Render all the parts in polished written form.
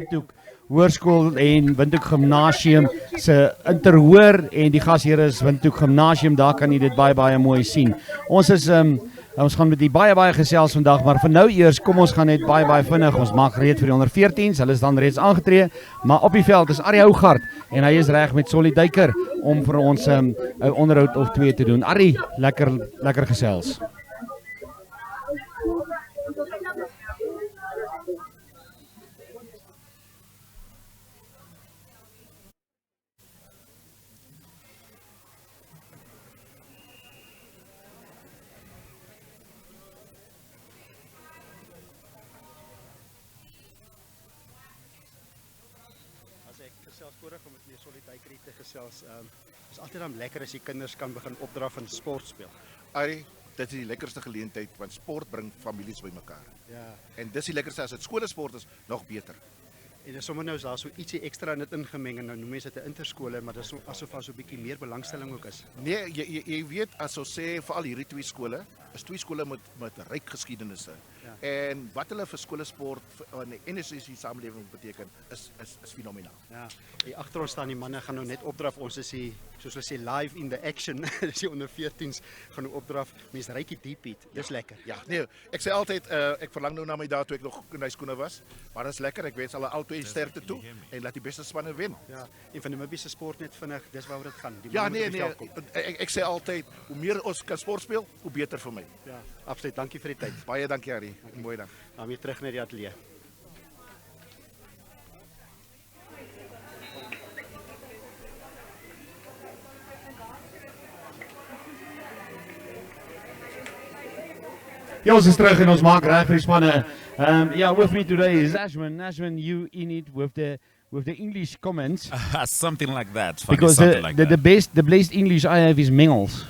Windhoek Hoërskool en Windhoek Gymnasium se interhoor en die gasheer is Windhoek Gymnasium, daar kan jy dit baie mooi sien. Ons is ons gaan met die baie gesels vandag, maar vir nou eers kom ons gaan net baie vinnig. Ons maak gereed vir die onder 14s. Hulle is dan reeds aangetree, maar op die veld is Arrie Hougaard en hy is reg met Solly Duiker om vir ons 'n onderhoud of 2 te doen. Arrie, lekker gesels. Om met meneer Solly Duiker te gesels. Is altyd dan lekker as die kinders kan begin opdra van sport speel. Arrie, dit is die lekkerste geleentheid, want sport bring families bymekaar. Ja. En dis die lekkerste as dit skoolsport is, nog beter. En dis sommer nou is daar so ietsie ekstra in dit ingemeng en nou noem mense dit 'n interskole, maar dis asof daar so 'n bietjie meer belangstelling ook is. Nee, jy weet, as ons sê veral hierdie 2 skole, is 2 skole met ryk geskiedenisse. Ja. En wat hulle vir skoolsport in die NSC samelewing beteken is fenomenaal. Ja. Hier agter ons staan die manne gaan nou net opdraf. Ons is hier, soos hulle sê, live in the action. Dis die onder 14s gaan nou opdraf. Mense rykie diep het. Dis lekker. Ja, nee, ek sê altyd ek verlang nou na my dae toe ek nog in hy skoene was, maar dit is lekker. Ek wens hulle albei sterkte toe en laat die beste spanne wen. Ja, en van die Namibia se sport net vinnig, dis waaroor dit gaan. Die ja, nee, ek sê altyd, hoe meer ons kan sport speel, hoe beter vir my. Ja, absoluut. Dankie vir die tyd. Baie dankie, Harry. Mooi dag. Dan weer terug na die ateljee. Ja, ons is terug en ons maak reg vir die spanne. With me today is Ashwin. Ashwin, you in it with the English comments. Something like that. Because the best English I have is Mengels.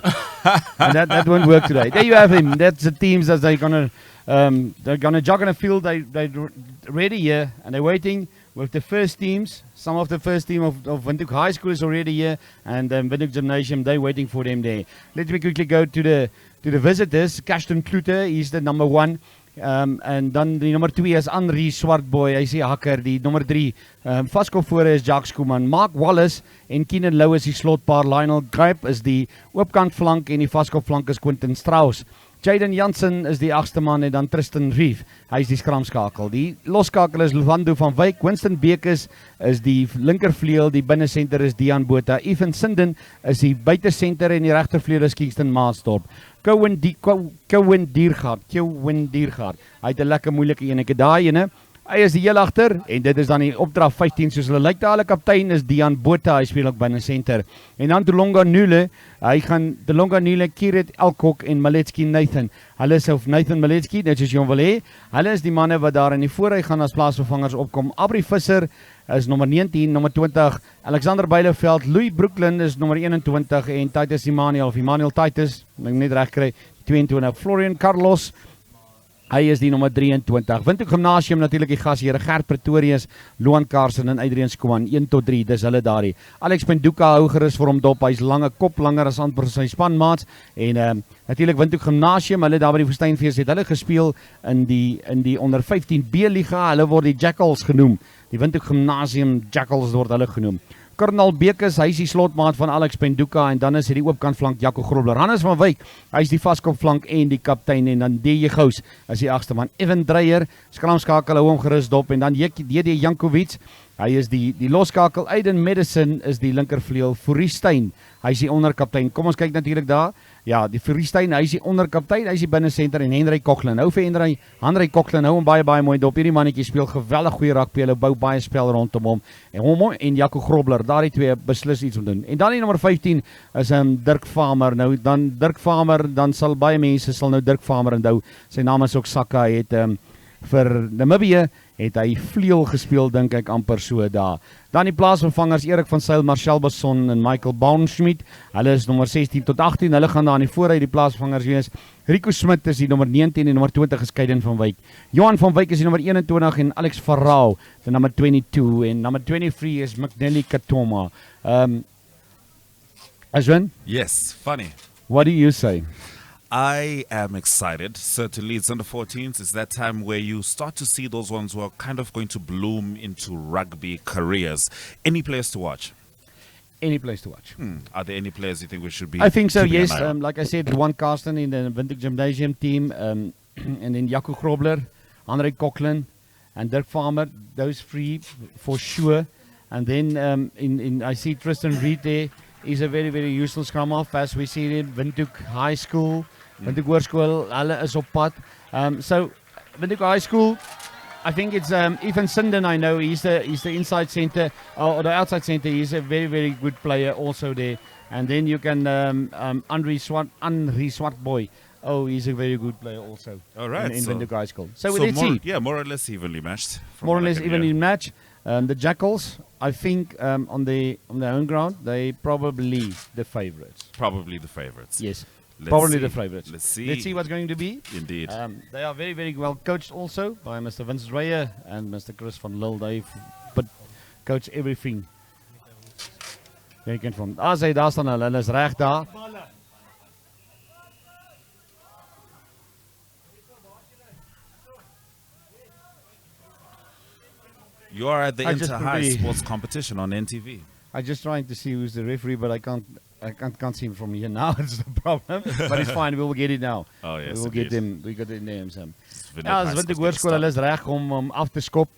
And that won't work today. There you have him. That's the teams that they're gonna jog on a field. They're ready here and they're waiting with the first teams. Some of the first team of Windhoek High School is already here, and Windhoek Gymnasium, they're waiting for them there. Let me quickly go to the visitors. Kashton Kloete, he's the number 1. En dan die nummer 2 is Henri Swartboy, hy sê hakker. Die nummer 3, vaskop voor is Jacques Koeman. Mark Wallace en Keenan Lou is die slotpaar. Lionel Gripe is die oopkant flank en die vaskop flank is Quentin Strauss. Jaden Jansen is die 8ste man en dan Tristan Reef, hy is die skramskakel. Die loskakel is Luvando van Wyk. Winston Bekes is die linkervleuel, die binnesenter is Dian Botha. Ethan Sinden is die buitesenter en die regtervleuel is Kingston Maasdorp. Cowan Diergaard, hy het 'n lekker moeilike enetjie daai ene. Hy is die heel agter en dit is dan die opdrag 15 soos hulle lyk. Hulle kaptein is Dian Botha, hy speel ook binne senter. En dan Tulonga Nule, Kiret Elkok en Maletski Nathan. Hulle is of Nathan Maletski, net soos jy hom wil hê. Hulle is die manne wat daar in die voorry gaan as plaasvervangers opkom. Abri Visser is nommer 19, nommer 20. Alexander Beileveld, Louis Brooklyn is nommer 21 en Titus Emmanuel Titus, ek net reg kry, 22. Florian Carlos, hy is die nommer 23. Windhoek Gymnasium natuurlik die gasheer Gert Pretorius, Loan Carson en Adrian Skuman 1 tot 3, dis hulle daardie. Alex Penduka hou gerus vir hom dop, hy's lange kop langer as amper sy spanmaats en natuurlik Windhoek Gymnasium, hulle daar by die Woestynfees het hulle gespeel in die onder 15B liga, hulle word die Jackals genoem. Die Windhoek Gymnasium Jackals word hulle genoem. Cornel Bekes, hy is die slotmaat van Alex Penduka en dan is hy die oopkant flank Jaco Grobler. Hannes van Wyk, hy is die vaskop flank en die kaptein en dan DJ Gous is die 8ste man. Evan Dreyer, skramskakel hou hom gerus dop en dan DD Jankovic, hy is die loskakel. Aiden Madison is die linkervleuel. Foriestein, hy is die onderkaptein. Kom ons kyk natuurlik daar. Ja, die Foriestein, hy is die onderkaptein, hy is die binnensenter en Henry Coughlin. Nou vir Henry Coughlin, hou hom baie mooi dop. Hierdie mannetjie speel geweldig goeie rugby, hulle bou baie spel rondom hom. En hom en Jaco Grobler, daardie twee beslis iets om doen. En dan die nommer 15 is Dirk Farmer. Nou dan Dirk Farmer, dan sal baie mense nou Dirk Farmer onthou. Sy naam is ook Saka, het vir Namibia het hy vleuel gespeel, dink ek amper so daar. Dan die plaasvervangers Erik van Sail, Marcel Basson en Michael Baumschmidt. Hulle is nommer 16 tot 18. Hulle gaan daar aan die vooruit die plaasvervangers wees. Rico Smit is die nommer 19 en nommer 20 is Kaiden van Wyk. Johan van Wyk is die nommer 21 en Alex Farrao, die nommer 22 en nommer 23 is McNelly Katoma. Ashwin? Yes, funny. What do you say? I am excited. Certainly, it's under 14s. It's that time where you start to see those ones who are kind of going to bloom into rugby careers. Any players to watch? Any place to watch. Are there any players you think we should be? I think so, keeping an yes. eye on? Like I said, Juan Carsten in the Vintage Gymnasium team, and then Jaco Grobler, Andre Coughlin, and Dirk Farmer. Those three for sure. And then I see Tristan Reed there. He's a very, very useful scrum half, as we see in Windhoek High School, Windhoek Hoërskool, hulle is op pad. So Windhoek High School, I think it's Ethan Sinden. I know he's the inside center or the outside center. He's a very, very good player also there. And then you can Henri Swartboy. Oh, he's a very good player also. All right, in so- Windhoek High School. So, So let's see. yeah, more or less evenly matched. from More or what I less can evenly hear. matched. The Jackals, I think on their own ground, they probably the favorites. Probably the favorites. Yes, Let's probably see. the favorites. Let's see. Let's see what's going to be. Indeed. They are very, very well coached also by Mr. Vince Dreyer and Mr. Chris van Lille. They coach everything. Jy kan van. Daar staan hulle is reg daar. You are at the I just Inter-High probably- Sports Competition on NTV. I'm just trying to see who's the referee, but I can't see him from here now. It's the problem, but it's fine. We will get it now. Oh, yes, we will get indeed. them. We got the names. It's Windhoek Ja, High as Windhoek School's Hoërskool, gonna hulle is reg om af te skop.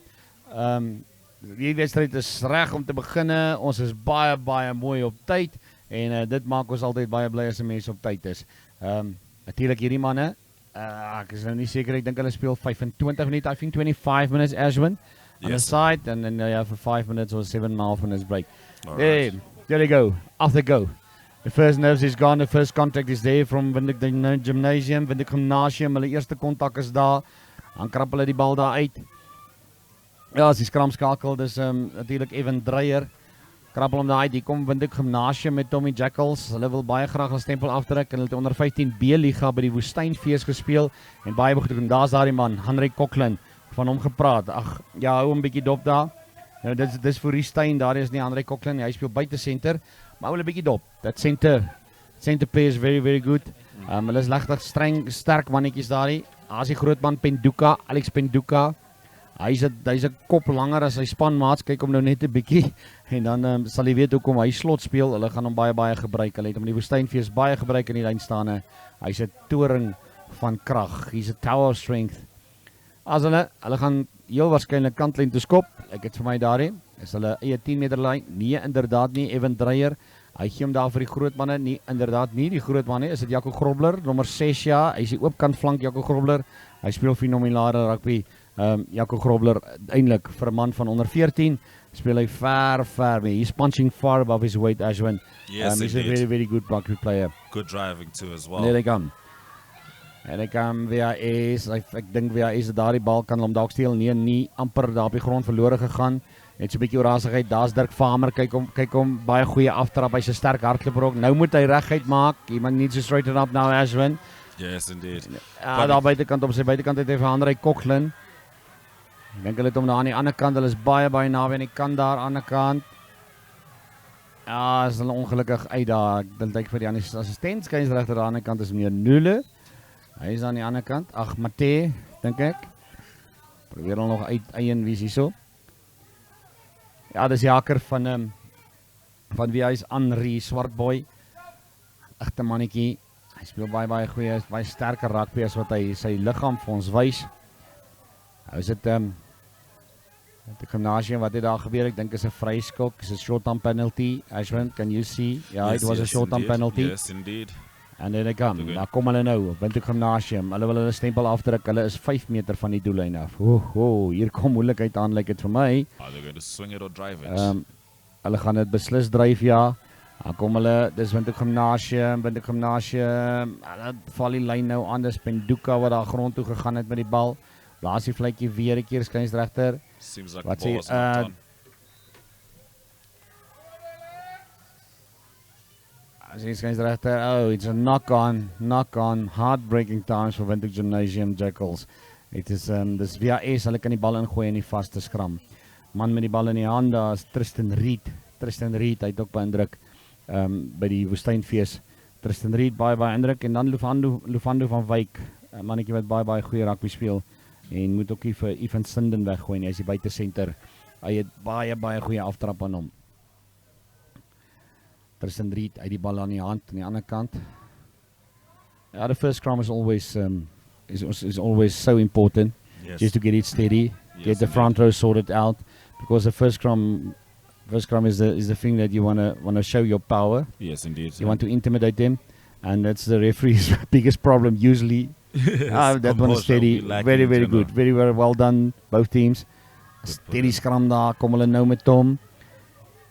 Die wedstryd is reg om te begin. Ons is baie baie mooi op tyd en dit maak ons altyd baie bly as 'n mens op tyd is. Natuurlik hierdie manne, ek is nou nie seker, ek dink hulle speel 25 minute, I think 25 minutes Ashwin on the Yes. side and then for 5 minutes or 7.5 minutes break. All There, right. there they go. Off they go. The first nerves is gone. The first contact is there from Windhoek Gymnasium, Windhoek Gymnasium. Hulle eerste kontak is daar. Dan krap hulle die bal daar uit. Ja, as die Scrum skakel, dis natuurlik Evan Dreyer. Krabbel hom daar uit. Hier kom Windhoek Gymnasium met Tommy Jackals. Hulle wil baie graag 'n stempel afdruk en hulle het onder 15 B-liga by die Woestynfees gespeel en baie goed gedoen. Daar's daardie man, Henri Coughlin, van hom gepraat. Ag, ja, hou hom 'n bietjie dop daar. Nou dis vir Steyn, daar is nie Henri Coughlin nie. Hy speel buite senter, maar hou hulle 'n bietjie dop. Dat center play is very very good. Hulle is regtig sterk mannetjies daardie. As die groot man Penduka, Alex Penduka. Hy's 'n kop langer as sy spanmaats. Kyk hom nou net 'n bietjie en dan sal jy weet hoekom hy slot speel. Hulle gaan hom baie gebruik. Hulle het hom in die Woestynfees baie gebruik in die lynstaande. Hy's 'n toring van krag. He's a tower of strength. As hulle gaan heel waarskynlik kantlyn toe skop. Ek het vir my daarin. Is hulle eie 10 meter lyn? Nee, inderdaad nie. Evan Dreyer. Hy gee hom daar vir die groot manne. Nee, inderdaad nie die groot man nie. Is dit Jaco Grobler, nommer 6 ja. Hy's die oopkant flank Jaco Grobler. Hy speel fenomenale rugby. Jaco Grobler eintlik vir 'n man van onder 14 speel hy ver mee. He's punching far above his weight, Ashwin. Yes, He's a indeed. very very good rugby player. Good driving too as well. There they come. En ek VAS, ek dink VAS daardie bal kan hom dalk steel. Nee, nie amper daar op die grond verlore gegaan. Net so 'n bietjie orasigheid. Daar's Dirk Farmer. Kyk hom baie goeie aftrap. Hy's 'n sterk hardloper ook. Nou moet hy reguit maak. Iemand needs to straighten up now, Ashwin. Yes, indeed. Ja, daar buitekant op sy buitekant het hy vir Henri Coughlin. Ek dink hulle het hom daar aan die ander kant. Hulle is baie naby aan die kant daar aan die ander kant. Ja, is hulle ongelukkig uit daar. Ek dink vir die assistent skeieregter aan die ander kant is meneer Nule. Hy is aan die ander kant. Ag, Mate, dink ek. Probeer hom nog uit eien wie is hierso. Ja, dis die haker van wie hy is Henri Swartboy. Egte mannetjie. Hy speel baie goeie, hy's baie sterker rugby as wat hy sy liggaam vir ons wys. Nou is dit die Gymnasium wat het daar gebeur? Ek dink is 'n vryskok, is 'n short-term penalty. Ashwin, can you see? Ja, it was a short-term indeed. penalty. Yes, indeed. En dan kom, Okay. daar kom hulle nou, Windhoek Gymnasium. Hulle wil hulle stempel afdruk. Hulle is 5 meter van die doellyn af. Hier kom moeilikheid aan, lyk dit vir my. Are they going to swing it or drive it? Hulle gaan dit beslis dryf, ja. Dan kom hulle, dis Windhoek Gymnasium. Hulle val die lyn nou aan. Dis Penduka wat daar grond toe gegaan het met die bal. Blaas die vletjie weer 'n keer skynsregter. Seems like Wat the ball sê, was knocked on. As hy skynsregter, oh, it's a knock on, heartbreaking times for Windhoek Gymnasium Jackals. It is dis VAS, hulle kan die bal ingooi in die vaste skram. Man met die bal in die hand, daar is Tristan Reed, hy het ook beïndruk by die Woestynfees Tristan Reed baie indruk en dan Lufando van Wyk, 'n mannetjie wat baie goeie rugby speel en moet ook nie vir Ivan Sinden weggooi nie. Hy is die buite senter. Hy het baie goeie aftrap aan hom. Tristan Reed uit die bal aan die hand aan die ander kant. Yeah, the first scrum is always is always so important. Yes. Just to get it steady, Yes, get the front row sorted out, because the first scrum is the thing that you wanna show your power. Yes, indeed. You want to intimidate them, and that's the referee's biggest problem usually. That one is steady, very good, very well done both teams. Steady scrum daar, kom hulle nou met Tom.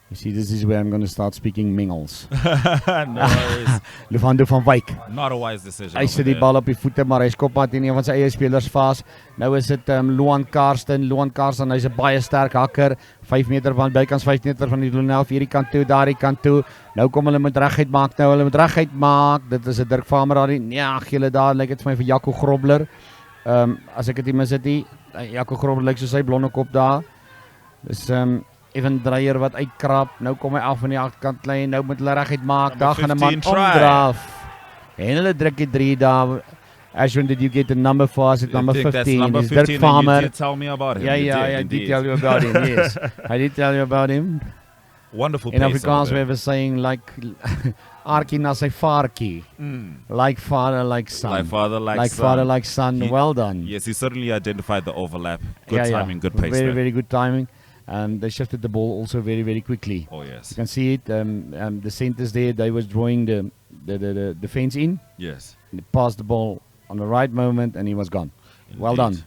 You see, this is where I'm going to start speaking Mingels. No worries. Lufando van Wyk. Not a wise decision. Hy sit die bal op die voete, maar hy skop maar teen een van sy eie spelers vas. Nou is dit Luan Karsten, hy's 'n baie sterk hakker. 5 meter van bykans 5 meter van die doel af hierdie kant toe, daardie kant toe. Nou kom hulle met reguit maak, Dit is 'n Dirk Farmer daar. Nee, ag julle daar lyk dit vir my vir Jaco Grobler. As ek dit nie mis het nie, Jaco Grobler lyk soos sy blonde kop daar. Dis Evan Dreyer wat uitkrap, nou kom hy af van die agterkant klein, nou moet hulle reguit maak, daar gaan 'n man omdraaf. En hulle druk die 3 daar. Ashwin, did you get the number for us? It's number 15. It's Dirk Farmer. You did tell me about him. Yeah, I did tell you about him, yes. I did tell you about him. Wonderful In pace Afrikaans over we there. have a saying like Aartjie na sy vaartjie. Like father, like son. Like father, like son. father, like son. He- Well done. Yes, he certainly identified the overlap. Good Yeah, timing, good pace Very, there. very good timing. They shifted the ball also very quickly. Oh, yes. You can see it. The centers there, they was drawing the fence in. Yes. They passed the ball on the right moment, and he was gone. Well done. Indeed.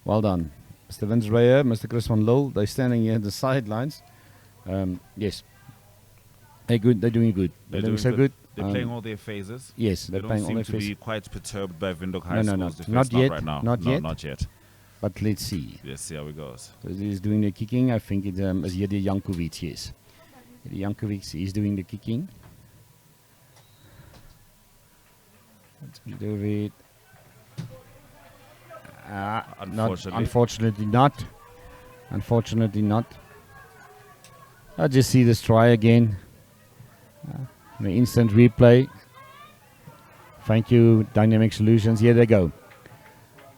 Well done. Mr. Vince Reyer, Mr. Chris van Lul, they're standing here at the sidelines. Yes. They're good. They're doing good. They're doing so good. They're playing all their phases. Yes, They they're don't playing all seem their to phases. be quite perturbed by Windhoek High No, School's no, defense. not yet, Right now. not No, yet. not yet. But let's see. Let's see how it goes. So he's doing the kicking. I think it is Jedi Jankovic, yes. Jedi Jankovic is doing the kicking. Let's do it. Unfortunately. Unfortunately not. I'll just see this try again. The instant replay. Thank you, Dynamic Solutions. Here they go.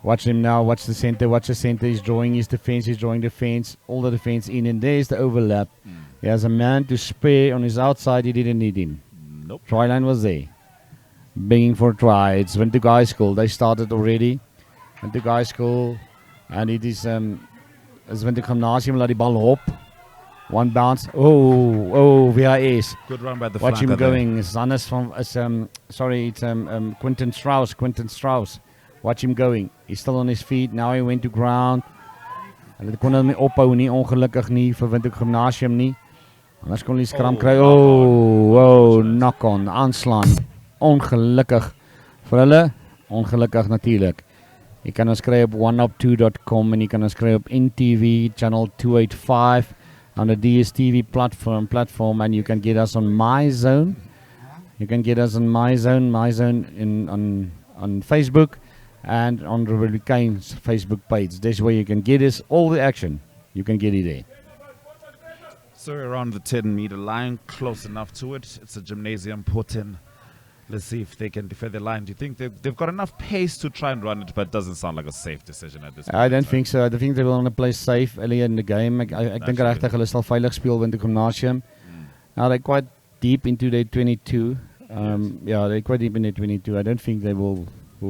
Watch him now. Watch the center. Watch the center. He's drawing his defense. He's drawing defense. All the defense in. And there's the overlap. He has a man to spare on his outside. He didn't need him. Nope. Try line was there. Begging for a try. It's Windhoek High School. They started already. Windhoek High School. And it is Windhoek Gymnasium. Laat die bal hop. One bounce. Oh, VHS. Good run by the Watch him flanker there. going. Zannes from it's Quentin Strauss. Watch him going. He's still on his feet. Now he went to ground. Hulle kon hom nie ophou nie, ongelukkig nie vir Windhoek Gymnasium nie. Anders kon hulle scrum kry. Knock on, aanslaan. Ongelukkig vir hulle, ongelukkig natuurlik. Jy kan ons kry op oneup2.com en jy kan ons kry op NTV channel 285 on the DSTV platform, and you can get us on MyZone. You can get us on MyZone on Facebook. And on the Republicane's Facebook page. That's where you can get us all the action. You can get it there. So we're around the 10-meter line, close enough to it. It's a Gymnasium put in. Let's see if they can defend the line. Do you think they've got enough pace to try and run it, but it doesn't sound like a safe decision at this point? I don't think so. I think they will want to play safe earlier in the game. Ek dink regtig hulle sal veilig speel met die Gymnasium. Now they're quite deep into their 22. Yeah, they're quite deep in their 22. I don't think they will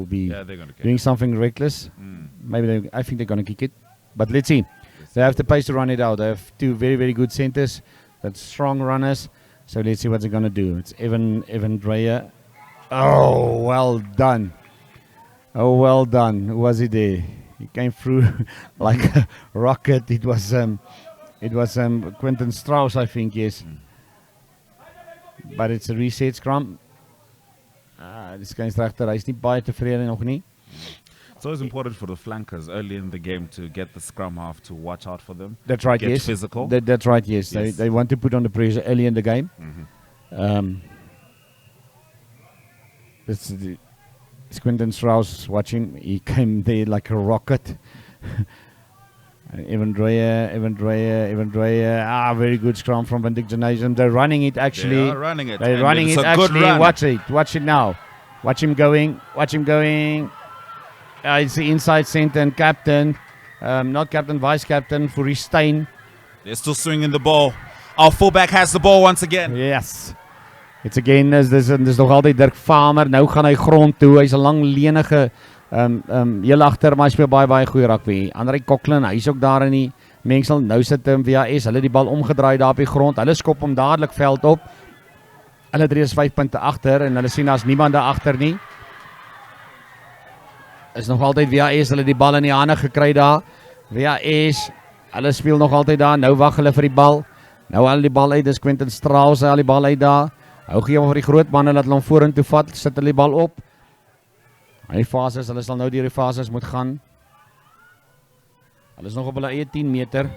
be doing something reckless. Maybe I think they're going to kick it. But let's see. They have the pace to run it out. They have two very good centers. That's strong runners. So let's see what they're going to do. It's Evan Dreyer. Oh, well done. Oh, well done. Who was he there? He came through like a rocket. It was Quentin Strauss, I think, yes. But it's a reset scrum. Dis guys regter, hy's nie baie tevrede nog nie. It's always important for the flankers early in the game to get the scrum half to watch out for them. That's right, get yes. Physical. That's right, yes. Yes. They want to put on the pressure early in the game. It's Quentin Strauss watching. He came there like a rocket. Evan Dreyer. Very good scrum from Windhoek Gymnasium. They're running it actually. They are running it. They're and running it's it a good actually. run. Watch it now. Watch him going. It's the inside centre and captain. Not captain, vice captain for Stein. They're still swinging the ball. Our fullback has the ball once again. Yes. It's again, dis nog altyd Dirk Farmer. Nou gaan hy grond toe. Hy's 'n lang lenige heel agter, maar hy speel baie goeie rugby. Andrei Coughlin, hy's ook daar in die mengsel. Nou sit VAS, hulle die bal omgedraai daar op die grond. Hulle skop hom dadelik veld op. Hulle drie is 5 punte agter en hulle sien daar's niemand daar agter nie. Is nog altyd VAS, hulle die bal in die hande gekry daar. VAS, hulle speel nog altyd daar. Nou wag hulle vir die bal. Nou al die bal uit, dis Quentin Strauss, al die bal uit daar. Hou gee hom vir die groot manne, laat hulle hom vorentoe vat, sit hulle die bal op. Die fases, hulle sal nou deur die fases moet gaan. Hulle is nog op hulle eie 10 meter.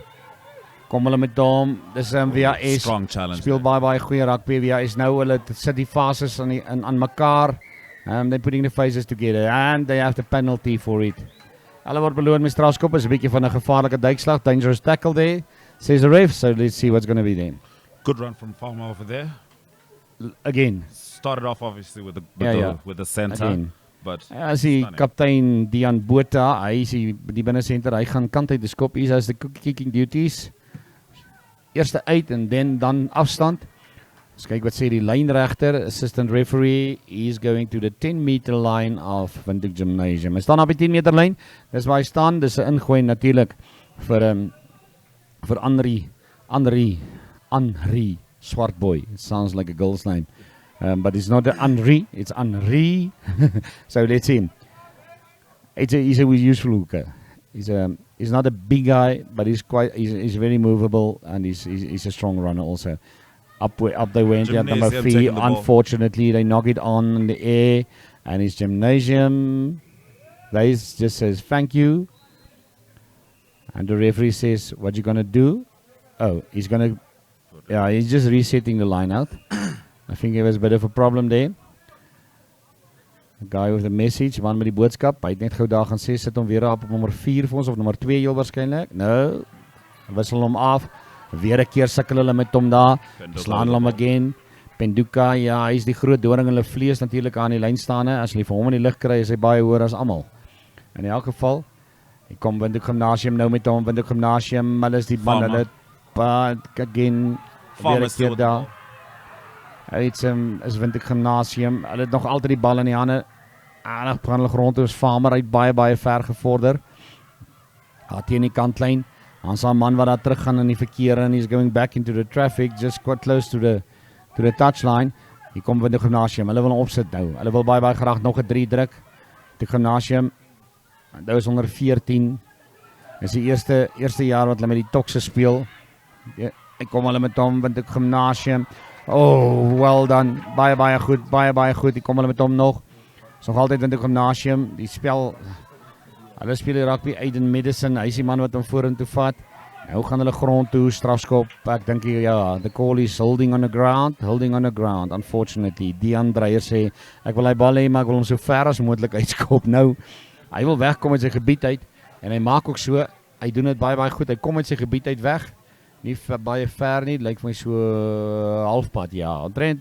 Kom hulle met hom, dis VAS. Strong challenge. Speel baie goeie rugby. VAS nou, hulle sit die fases aan mekaar. They're putting the faces together and they have the penalty for it. Hulle word beloon met strafskop, is 'n bietjie van 'n gevaarlike duikslag, dangerous tackle there, says the ref, so let's see what's going to be then. Good run from Farmer over there. Again. Started off obviously with the center, Again. but As die stunning. kaptein Dian Botha, hy is die binnensenter, hy gaan kant uit die skop, hier is die kicking duties. Eerste uit en dan afstand. Ons kyk wat sê die lynregter, assistant referee, he is going to the 10 meter line of Windhoek Gymnasium. Hy staan op die 10 meter lyn, dis waar hy staan, dis 'n ingooi natuurlik vir Henri Swartboy. It sounds like a girl's name. But it's not Henri, it's Henri. So let's see him. He's a useful hooker. He's not a big guy, but he's very movable and he's a strong runner also. Up they went at number 3. Unfortunately, they knock it on in the air, and his Gymnasium. They just says thank you, and the referee says, "What you gonna do?" Oh, he's just resetting the line out. I think there was a bit of a problem there. The guy with the message, man met die boodskap, hy het net gou daar gaan sê, sit hom weer op nommer 4 vir ons, of nommer 2 heel waarskynlik. Nou, wissel hom af. Weer 'n keer sukkel hulle met hom daar. Slaan hom again. Penduka, ja, hy's die groot doring in hulle vlees natuurlik aan die lyn staan. As hulle vir hom in die lig kry, is hy baie hoër as almal. In elk geval, hy kom Windhoek Gymnasium nou met hom. Windhoek Gymnasium, hulle is die man, hulle again, weer 'n keer daar. Is Windhoek Gymnasium. Hulle het nog altyd die bal in die hande. Aardig gaan hulle grond toe, is Farmer uit baie ver gevorder. Teen die kantlyn. Ons sien 'n man wat daar terug gaan in die verkeer en he's going back into the traffic, just quite close to the touchline. Hier kom Windhoek Gymnasium. Hulle wil hom opsit nou. Hulle wil baie graag nog 'n 3 druk. Die Gymnasium. Nou is onder 14. Dis die eerste jaar wat hulle met die Tokse speel. Ek kom hulle met hom Windhoek Gymnasium. Oh, well done. Baie goed, baie goed. Hier kom hulle met hom nog. Is nog altyd Windhoek Gymnasium. Die spel, hulle speel die rugby Aiden Medicine. Hy is die man wat hom vorentoe vat. Nou gaan hulle grond toe, strafskop. Ek dink ja, the call is holding on the ground, unfortunately. Dian Dreyer sê, ek wil hy bal hê, maar ek wil hom so ver as moontlik uitskop. Nou, hy wil wegkom uit sy gebied uit, en hy maak ook so, hy doen dit baie goed, hy kom uit sy gebied uit weg, nie baie ver nie, lyk vir my so halfpad, ja, omtrent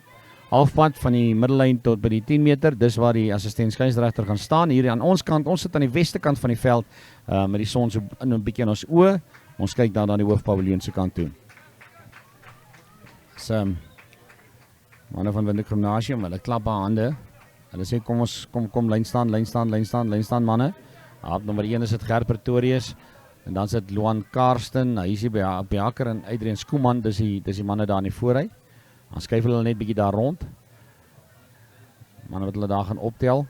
halfpad van die middellyn tot by die 10 meter, dis waar die assistent skeieregter gaan staan, hier aan ons kant, ons sit aan die weste kant van die veld, met die son so 'n bietjie in ons oë, ons kyk dan aan die hoofpaviljoen se kant toe. Manne van Windhoek Gymnasium, hulle klap haar hande, hulle sê kom lyn staan manne, op nommer 1 is dit Gert Pretorius, en dan sit Luan Karsten, hy is hier by Hakker en Adrian Skooman, dis die manne daar in die voorry. Dan skuif hulle net bietjie daar rond. Manne wat hulle daar gaan optel.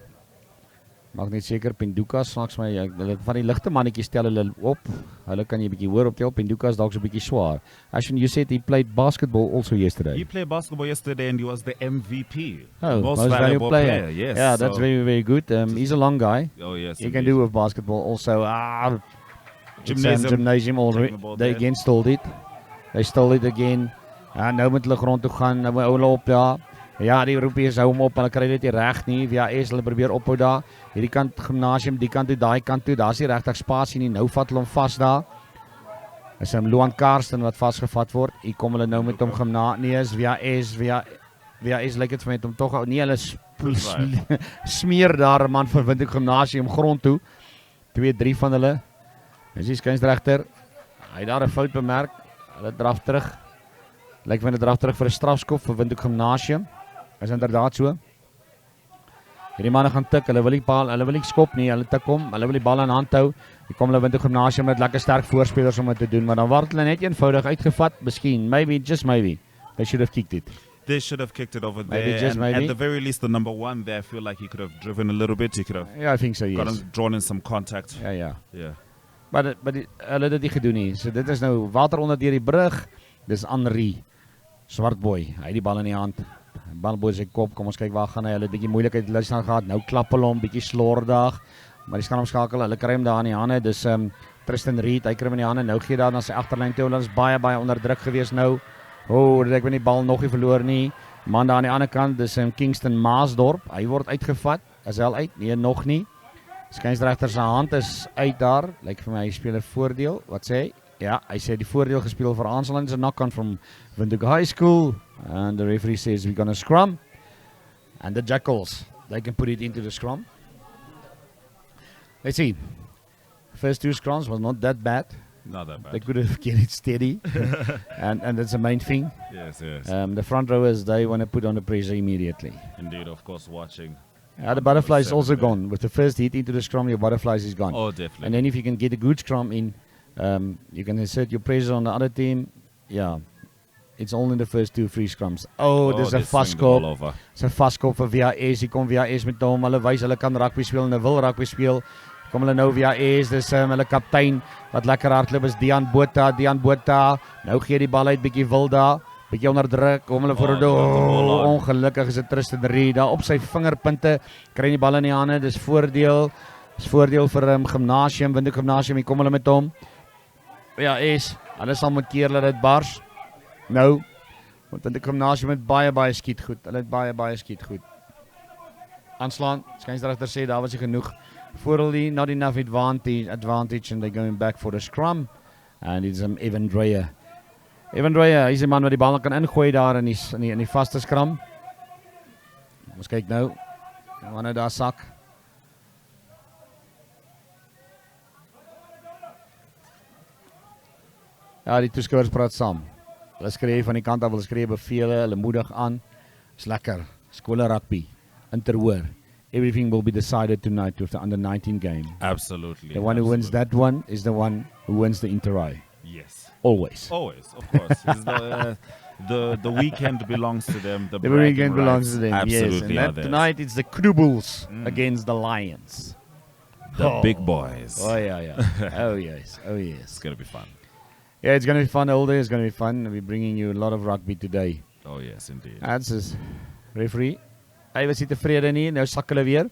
Maak net seker Penduka slags my hulle van die ligte mannetjies tel hulle op. Hulle kan jy bietjie hoor optel. Penduka is dalk so bietjie swaar. Ashwin, you said he played basketball also yesterday. He played basketball yesterday and he was the MVP. Oh, most valuable player. Yes. Yeah, that's very good. He's a long guy. Oh yes. He can do with basketball also. Gymnasium already. They again stole it. They stole it again. Nou moet hulle grond toe gaan. Nou hou hulle op daar. Ja, die Europeërs hou hom op. Hulle kry dit nie reg nie. VAS hulle probeer ophou daar. Hierdie kant Gymnasium, die kant toe, daai kant toe. Daar's nie regtig spasie nie. Nou vat hulle hom vas daar. Is Luan Karsten wat vasgevat word. Hier kom hulle nou met hom nee, is VHS lyk dit vir my het hom tog nie hulle smeer daar 'n man van Windhoek Gymnasium grond toe. 2-3 van hulle. Dis die skynsregter. Hy het daar 'n fout bemerk. Hulle draf terug. Lyk my hulle draf terug vir 'n strafskop vir Windhoek Gymnasium. Is inderdaad so. Hierdie manne gaan tik, hulle wil nie skop nie, hulle tik hom, hulle wil die bal in hand hou. Hier kom hulle Windhoek Gymnasium met lekker sterk voorspelers om dit te doen, maar dan word hulle net eenvoudig uitgevat, miskien, just maybe. They should have kicked it. They should have kicked it over Maybe, there. just And maybe. at the very least, the number one there, I feel like he could have driven a little bit. He could have Yeah, I think so, yes. drawn in some contact. Ja. Yeah. Maar hulle het dit nie gedoen nie. So dit is nou water onder deur die brug. Dis Henri. Swartboy. Hy het die bal in die hand. Bal bo sy kop. Kom ons kyk waar gaan hy. Hulle het 'n bietjie moeilikheid luister gehad. Nou klap hulle hom bietjie slordig. Maar die Scrum skakel. Hulle kry hom daar in die hande. Dis Tristan Reed. Hy kry hom in die hande. Nou gee daar na sy agterlyn toe. Hulle is baie onder druk gewees nou. Ek weet nie bal nog nie verloor nie. Man daar aan die ander kant, dis Kingston Maasdorp. Hy word uitgevat. Is hy al uit? Nee, nog nie. Skynsregter se hand is uit daar. Lyk vir my hy speel 'n voordeel. Wat sê hy? Ja, hy sê die voordeel gespeel vir Aansland is 'n knock-on from Windhoek High School. And the referee says we're going to scrum. And the Jackals, they can put it into the scrum. Let's see. First two scrums was not that bad. Not that bad. They could have get it steady. and that's the main thing. Yes, yes. The front rowers, they want to put on the pressure immediately. Indeed, of course, watching. The butterfly is also there. gone. With the first hit into the scrum, your butterflies is gone. Oh, definitely. And then if you can get a good scrum in, you can exert your pressure on the other team. Yeah, it's all in the first 2 free scrums. There's a fast call. It's a fast call for VHS. Hier kom VHS met hom. Hulle wys hulle kan rugby speel en hulle wil rugby speel. Kom hulle nou VHS. Dis hulle kaptein wat lekker hardloop is Dian Botha. Nou gee die bal uit bietjie Wilda. Bietjie onder druk. Kom hulle voor ongelukkig is dit Tristan Reed daar op sy vingerpunte. Kry die bal in die hande. Dis voordeel. Dis voordeel vir Gymnasium, Windhoek Gymnasium. Hier kom hulle met hom. VHS. Hulle sal moet keer dat dit bars. Nou, want Windhoek Gymnasium het baie skiet goed. Hulle het baie skiet goed. Aanslaan, skynsregter sê daar was nie genoeg voordeel, not enough advantage and they're going back for the scrum. And it's Evan Dreyer. Evan Dreyer, hy's die man wat die bal kan ingooi daar in die vaste scrum. Ons kyk nou. Wanneer daar sak. Ja, die toeskouers praat saam. Hulle skree van die kant af, hulle skree bevele, hulle moedig aan. Is lekker. Skole rugby. Interhoor. Everything will be decided tonight with the under-19 game. Absolutely. The one who wins that one is the one who wins the inter-eye. Yes. Always. Always, of course. The weekend belongs to them. The weekend belongs to them, absolutely. Yes. And tonight it's the Krubels against the Lions. The big boys. Oh, yeah. Oh, yes. It's going to be fun. Yeah, it's going to be fun. All day it's going to be fun. We're bringing you a lot of rugby today. Oh, yes, indeed. That's his referee. Hy was nie tevrede nie. Nou sak hulle weer.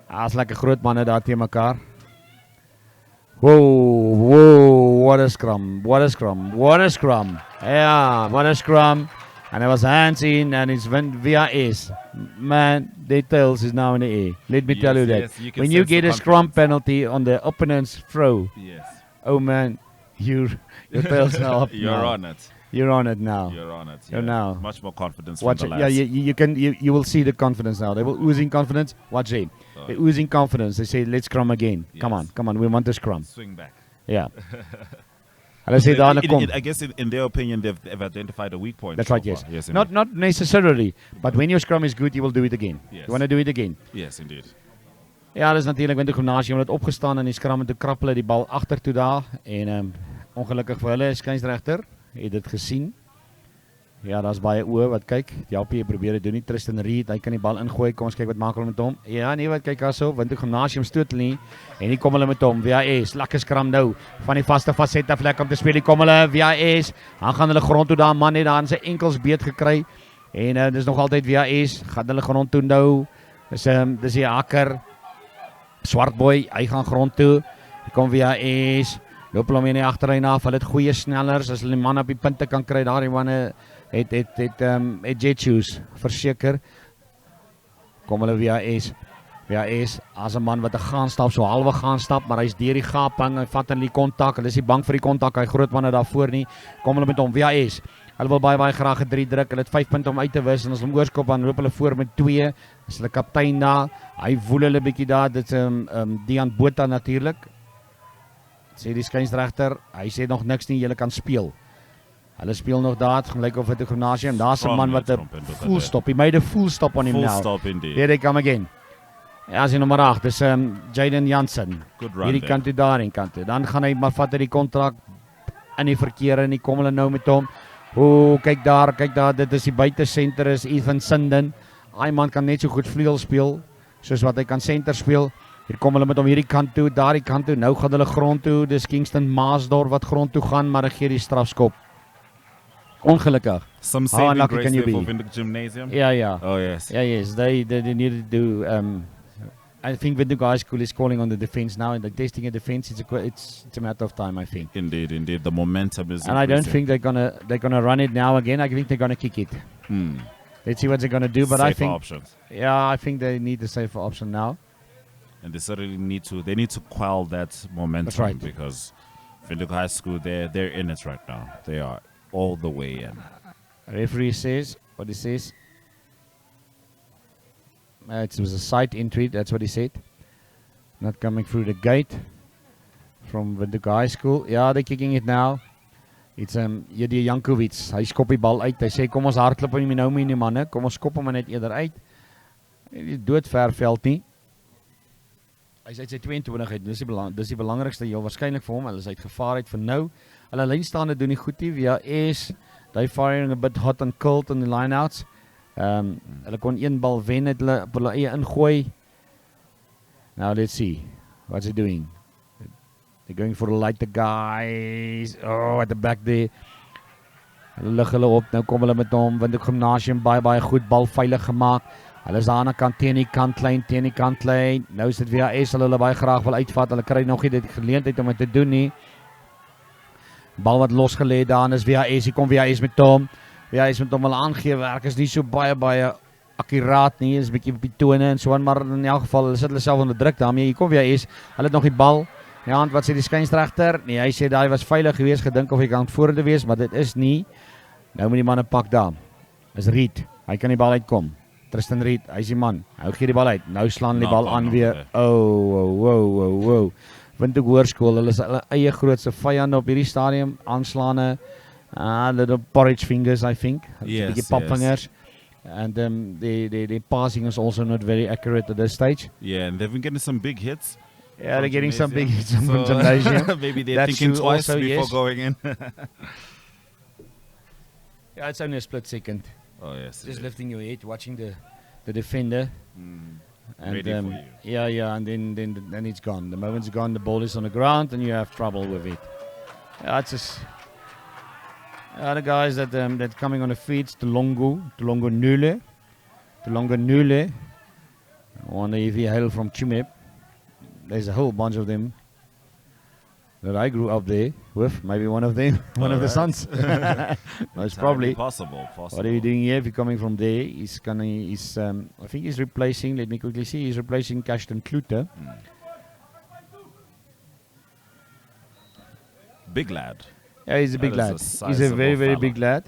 Is lekker groot manne daar teen mekaar. Whoa, what a scrum. Yeah, what a scrum. And there was hands in and it's VRS. Man, their tails is now in the air. Let me tell you that. Yes, when you get a scrum penalty on the opponent's throw, yes. Oh man, your tail's now up. You're on it. You're on it now. You're on it. You're now. Much more confidence Watch from it. the lads. Yeah, you will see the confidence now. They will oozing confidence. Watch it. They're oozing confidence. They say, let's scrum again. Yes. Come on. We want to scrum. Swing back. Yeah. Hulle sê daar kom. I guess in their opinion, they've identified a weak point. That's so right, yes. far. Yes, Not necessarily, but when your scrum is good, you will do it again. Yes. You want to do it again. Yes, indeed. Ja, dis natuurlik Windhoek Gymnasium het opgestaan in die scrum en toe krap hulle die bal agtertoe daar en ongelukkig vir hulle skynsregter het dit gesien. Ja, daar's baie oë wat kyk. Japie probeer dit doen nie. Tristan Reed, hy kan die bal ingooi. Kom ons kyk wat maak hulle met hom. Ja, nee, wat kyk daarso. Windhoek Gymnasium stoot hulle nie. En hier kom hulle met hom. VHS, lekker scrum nou. Van die vaste facet af lekker om te speel. Hier kom hulle VHS. Dan gaan hulle grond toe daar man net daar in sy enkels beet gekry. En dis nog altyd VHS. Gaan hulle grond toe nou. Dis die hakker. Swartboy, hy gaan grond toe. Hier kom VHS. Loop hulle hom in die agterlyn af. Hulle het goeie snellers. As hulle die man op die punte kan kry daar die manne het jet shoes verseker. Kom hulle VHS. Ja, as 'n man wat 'n gaan stap, so halwe gaan stap, maar hy's deur die gaping, hy vat in die kontak, hulle is nie bang vir die kontak, hy groot manne daarvoor nie. Kom hulle met hom, hulle wil baie graag 'n 3 druk, hulle het 5 punte om uit te wis en as hulle hom oorskop dan loop hulle voor met 2. Is hulle kaptein daar, hy woel hulle bietjie daar, dit's Dian Botha natuurlik. Sê die skynsregter, hy sê nog niks nie, julle kan speel. Hulle speel nog daar, het gelyk of dit 'n Gymnasium, daar's 'n man wat 'n full stop, he made a full stop on him Full now. stop indeed. Here they come again. Ja, as hy nommer 8, dis Jaden Jansen. Good run Hierdie there. kant toe, daarin kant toe. Dan gaan hy maar vat hy die kontrak in die verkeer en die kom hulle nou met hom. Kyk daar, dit is die buitesenter is Ethan Sinden. Hy man kan net so goed vleuel speel soos wat hy kan senter speel. Hier kom hulle met hom hierdie kant toe, daardie kant toe. Nou gaan hulle grond toe. Dis Kingston Maasdorp wat grond toe gaan, maar hy gee die strafskop. Ongelukkig. Some How saving unlucky grace can you there for be? Vindhoek Gymnasium. Ja. Oh yes. Yeah, yes, they need to do. I think Vindhoek High School is calling on the defense now, and they're testing a defense. It's a matter of time, I think. Indeed. The momentum is. And I don't increasing. think they're gonna run it now again. I think they're gonna kick it. Let's see what they're gonna do. But I Safer think, options. I think they need the safer option now. And they certainly need to quell that momentum. That's right. Because Vindhoek High School, they're in it right now. They are all the way in. Referee says what he says. It was a side entry. That's what he said. Not coming through the gate from Vindhoek High School. Yeah, they're kicking it now. It's Jedi Jankovic. Hy skop die bal uit. Hy sê kom ons hardloop hom nou nie manne. Kom ons skop hom net eerder uit. Die dood ver veld nie. Hy's uit sy 22 uit. Dis die belangrikste heel waarskynlik vir hom. Hulle is uit gevaar uit vir nou. Hulle lynstaande doen nie goed nie. Via they firing a bit hot and cold on the lineouts. Hulle kon een bal wen het hulle op hulle eie ingooi. Now let's see. What's he doing? They're going for the lighter guys. Oh, at the back there. Hulle lig hulle op. Nou kom hulle met hom. Windhoek Gymnasium baie goed bal veilig gemaak. Hulle is aan die kant teen die kantlyn. Nou is dit weer hulle baie graag wil uitvat. Hulle kry nog nie die geleentheid om dit te doen nie. Bal wat losgelê daar is VHS. Hier kom VHS met hom. VHS met hom wil aangee. Werk is nie so baie akkuraat nie. Is 'n bietjie op die tone en so aan, maar in elk geval hulle sit hulle self onder druk daarmee. Hier kom VHS. Hulle het nog die bal. Ja, wat sê die skynsregter? Nee, hy sê daai was veilig geweest, gedink of hy kan voorde wees, maar dit is nie. Nou moet die manne pak daar. Is Reed. Hy kan die bal uitkom. Tristan Reed, hy is die man. Hy gee die bal uit. Nou slaan die bal aan weer. Wow. Windhoek Hoërskool, hulle is hulle eie grootste vyande op hierdie stadium. Aanslaane, little porridge fingers, I think. Yes. Popvingers. And the passing is also not very accurate at this stage. Yeah, and they've been getting some big hits. Yeah, they're getting some big hits Gymnasium. from Gymnasium. Maybe they're That's thinking true twice also, before yes. going in. Yeah, it's only a split second. Oh yes. Just lifting your head, watching the defender. And Ready for you. Yeah, and then it's gone. The moment's gone, the ball is on the ground, and you have trouble with it. Yeah, it's just the guys that coming on the feet, Tulongo Nule. I wonder if he hail from Chimep. There's a whole bunch of them that I grew up there with. Maybe one of them, one of the sons. Most probably. Possible. What are you doing here? If you're coming from there, I think he's replacing, let me quickly see, he's replacing Cashton Klute. Big lad. Yeah, he's a big lad. He's a very, very big lad.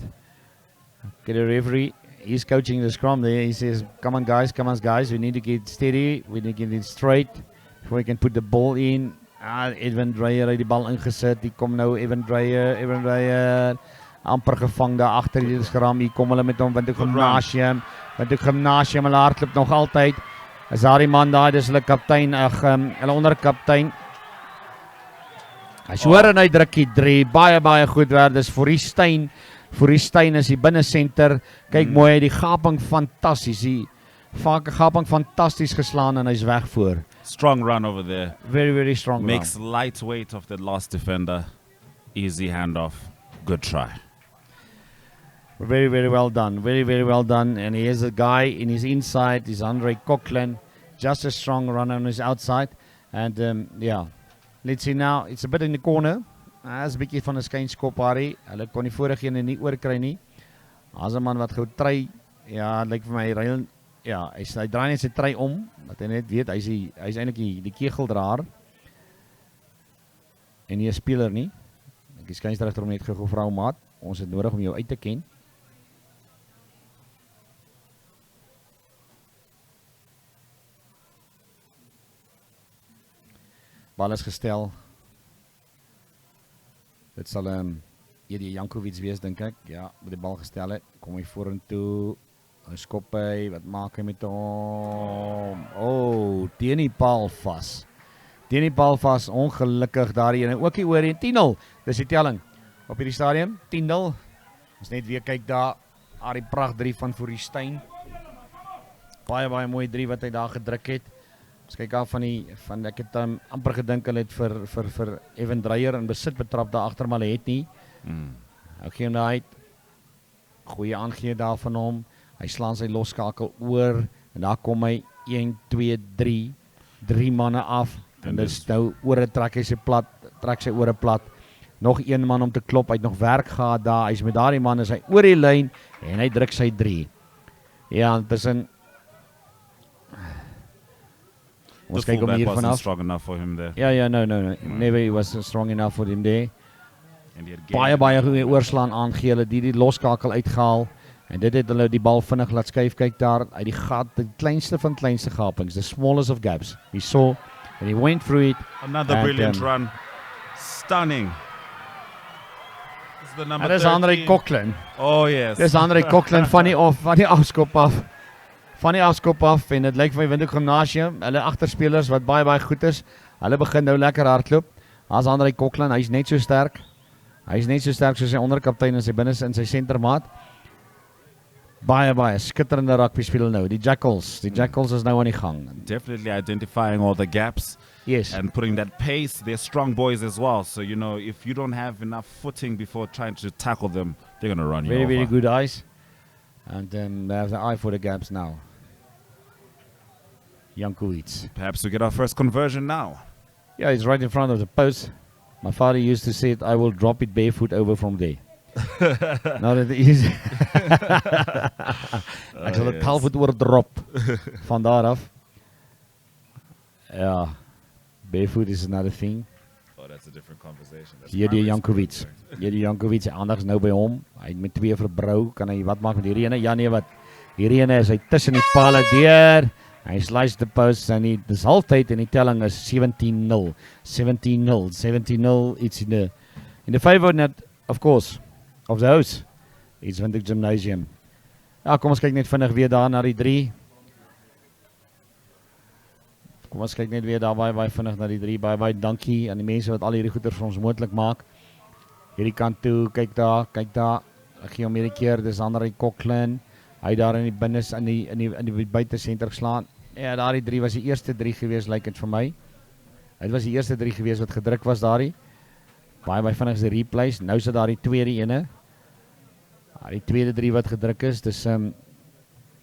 Okay, the referee, he's coaching the scrum there. He says, come on guys, we need to get steady, we need to get it straight before we can put the ball in. Edwin Dreyer het die bal ingesit. Hier kom nou Edwin Dreyer amper gevang daar agter die skram. Hier kom hulle met hom Windhoek Gymnasium. Hulle hardloop nog altyd. Is daar die man daar, dis hulle kaptein, hulle onderkaptein. Hy hoor en hy drukkie 3, baie goed werd. Dis Forrie Steyn is die binnensenter. Kyk mooi, die gaping fantasties. Die gaping fantasties geslaan en hy's weg voor. Strong run over there. Very, very strong Makes run. lightweight of the last defender. Easy handoff. Good try. Very, very well done. Very, very well done. And here's a guy in his inside. Is Andre Coughlin. Just a strong runner on his outside. And yeah. Let's see now. It's a bit in the corner. As 'n bietjie van 'n skynskop Harry. Hulle kon die vorige een nie oorkry nie. As 'n man wat gou try. Ja, lyk vir my Ja, hy draai net sy trui om, dat hy net weet, hy is eintlik die kegeldraer. En nie 'n speler nie. Die skynsregter hom net gevra om maat, ons het nodig om jou uit te ken. Bal is gestel. Dit sal die Jankovic wees, dink ek. Ja, met die bal gestel het. Kom hy vorentoe. Hy skop hy, wat maak hy met hom? Oh, teen die paal vas. Teen die paal vas, ongelukkig daarin. En ook hier oor en 10-0. Dis die telling op hierdie stadium. 10-0. Ons net weer kyk daar. Die pracht 3 van Voorstein. Baie mooi 3 wat hy daar gedruk het. Ons kyk af van ek het amper gedink hulle het vir Evan Dreyer in besit betrap daar agter, maar hulle het nie. Ek gee hom daar uit. Goeie aangee daar van hom. Hy slaan sy losskakel oor en daar kom hy 1, 2, 3 manne af. En dis nou ore trek hy trek sy ore plat. Nog een man om te klop, hy het nog werk gehad daar. Hy's met daardie man, is hy oor die lyn en hy druk sy 3. Ja, tussen ons kyk hom hier vanaf. Strong enough for him there. Ja, no. Never he was strong enough for him there. Baie goeie oorslaan aangee, hulle die loskakel uitgehaal. En dit het hulle die bal vinnig laat skuif. Kyk daar, uit die gat, die kleinste van kleinste gapings, the smallest of gaps. He saw and he went through it. Another brilliant run. Stunning. This is the number 13. Dis Andre Coughlin. Oh yes. Dis Andre Coughlin van die afskop af. Van die afskop af en dit lyk vir my Windhoek Gymnasium, hulle agterspelers wat baie goed is. Hulle begin nou lekker hardloop. As Andre Coughlin, hy's net so sterk. Hy's net so sterk soos sy onderkaptein en sy binne in sy sentermaat. Baie skitterende rugby speel nou. Die Jackals is nou aan die gang. Definitely identifying all the gaps. Yes. And putting that pace. They're strong boys as well. So, you know, if you don't have enough footing before trying to tackle them, they're going to run you over. Very good eyes. And they have the eye for the gaps now. Jankovic. Perhaps we get our first conversion now. Yeah, he's right in front of the post. My father used to say, I will drop it barefoot over from there. Nou dat is ek sal dit halfvoet oor drop van daar af. Ja, barefoot is another thing. Oh, that's a different conversation. Hierdie Jankovic, aandag is nou by hom. Hy met 2 verbrou, kan hy wat maak met hierdie ene? Ja nee, wat? Hierdie ene is hy tussen die palle deur. Hy slice the post en dis halftyd en die telling is 17-0. 17-0. It's in the favor net, of course, of the house. It's Windhoek Gymnasium. Ja, kom ons kyk net vinnig weer daar na die 3. Kom ons kyk net weer daar baie vinnig na die 3. Baie dankie aan die mense wat al hierdie goeders vir ons moontlik maak. Hierdie kant toe, kyk daar. Ek gee hom hierdie keer, dis Andre Coughlin. Hy daar in die binnes in die buitesenter geslaan. Ja, daardie 3 was die eerste 3 gewees, lyk dit vir my. Dit was die eerste 3 gewees wat gedruk was daardie. Baie vinnig is die replays. Nou is dit daardie tweede ene. Die tweede 3 wat gedruk is, dis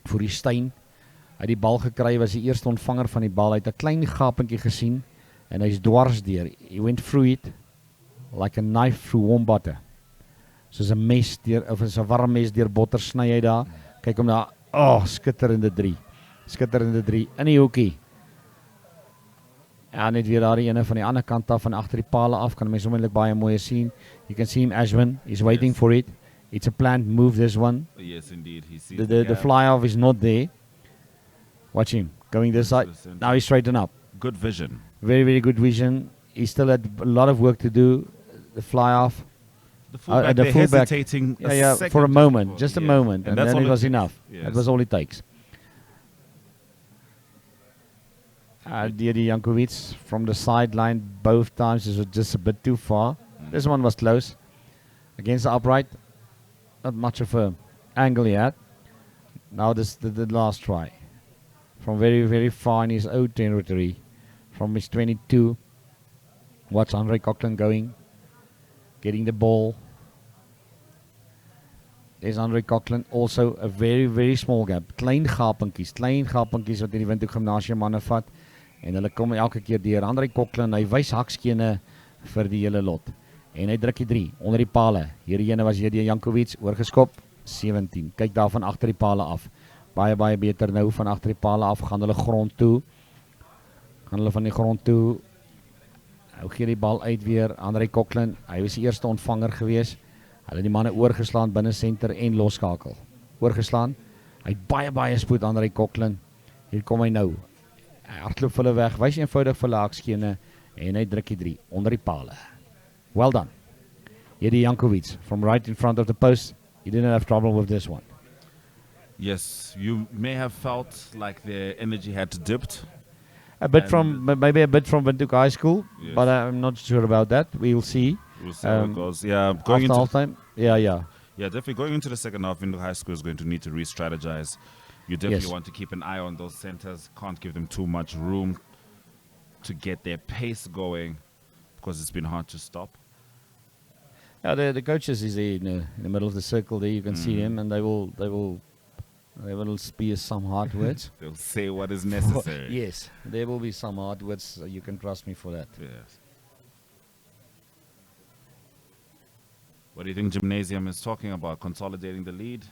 Voorstein. Hy het die bal gekry, was die eerste ontvanger van die bal. Hy het 'n klein gapentjie gesien en hy's dwars deur. He went through it like a knife through warm butter. Soos 'n mes deur, of is 'n warm mes deur botter sny hy daar. Kyk hom daar. Oh, skitterende 3. Skitterende 3 in die hoekie. Ja, net weer daar die ene van die ander kant af, van agter die pale af, kan mens onmiddellik baie mooi sien. You can see him, Ashwin, he's waiting for it. It's a planned move, this one. Yes, indeed. He sees the fly-off is not there. Watch him, going this side. Now he's straighten up. Good vision. Very good vision. He still had a lot of work to do. The fly-off. The fullback, hesitating for a moment, just a moment, and then it was enough. Yes. That was all it takes. Didi Jankovic from the sideline both times was just a bit too far. This one was close. Against the upright, not much of a angle he had. Now this the last try. From very far in his own territory. From his 22. Watch Andre Coughlin going. Getting the ball. There's Andre Coughlin, also a very small gap. Klein gapentjies wat in die Windhoek Gymnasium manne vat. En hulle kom elke keer deur. Andre Coughlin, hy wys hakskene vir die hele lot. En hy druk die 3 onder die pale. Hierdie ene was Didi Jankovic, oorgeskop, 17. Kyk daar van agter die pale af. baie beter nou van agter die pale af, gaan hulle grond toe. Gaan hulle van die grond toe. Hou gee die bal uit weer, André Coughlin, hy was die eerste ontvanger gewees. Hulle die manne oorgeslaan binne senter en losskakel. Oorgeslaan. Hy het baie spoed André Coughlin. Hier kom hy nou. Hy hardloop hulle weg, wys eenvoudig vir laagskene en hy druk die 3 onder die pale. Well done. Jedi Jankovic from right in front of the post. He didn't have trouble with this one. Yes, you may have felt like the energy had dipped. Maybe a bit from Windhoek High School, Yes. but I'm not sure about that. We'll see. We'll see how it goes. Yeah, going After into halftime. Yeah. yeah, definitely going into the second half, Windhoek High School is going to need to re-strategize. You definitely Yes. want to keep an eye on those centers. Can't give them too much room to get their pace going because it's been hard to stop. Yeah, the coaches is there in the middle of the circle there. You can see them, and they will spew some hard words. They'll say what is necessary. Yes, there will be some hard words. You can trust me for that. Yes. What do you think Gymnasium is talking about? Consolidating the lead?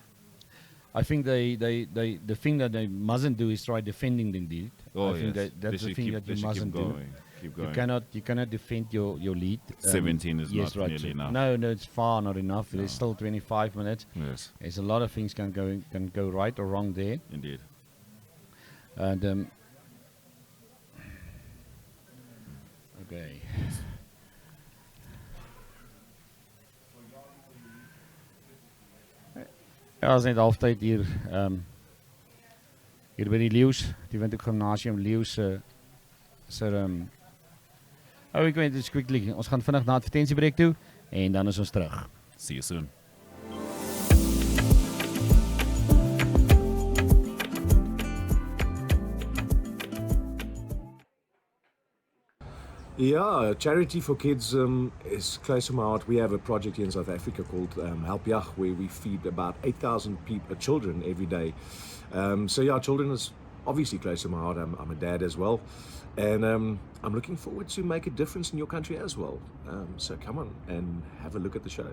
I think the thing that they mustn't do is try defending the lead. Oh, I think yes. that's the thing that you mustn't do. Keep You going. cannot defend your lead. 17 is yes, not right. nearly enough. No, it's far not enough. There's still 25 minutes. Yes, There's a lot of things can go right or wrong there. indeed. And okay. Ja, is net halftyd hier. Hier by die Leeu's, die Windhoek Gymnasium Leeu's we can just quickly. Ons gaan vinnig na advertensiebreek toe en dan is ons terug. See you soon. Yeah, charity for kids is close to my heart. We have a project here in South Africa called Help Yach, where we feed about 8,000 children every day. So yeah, children is obviously close to my heart. I'm a dad as well. And I'm looking forward to make a difference in your country as well. So come on and have a look at the show.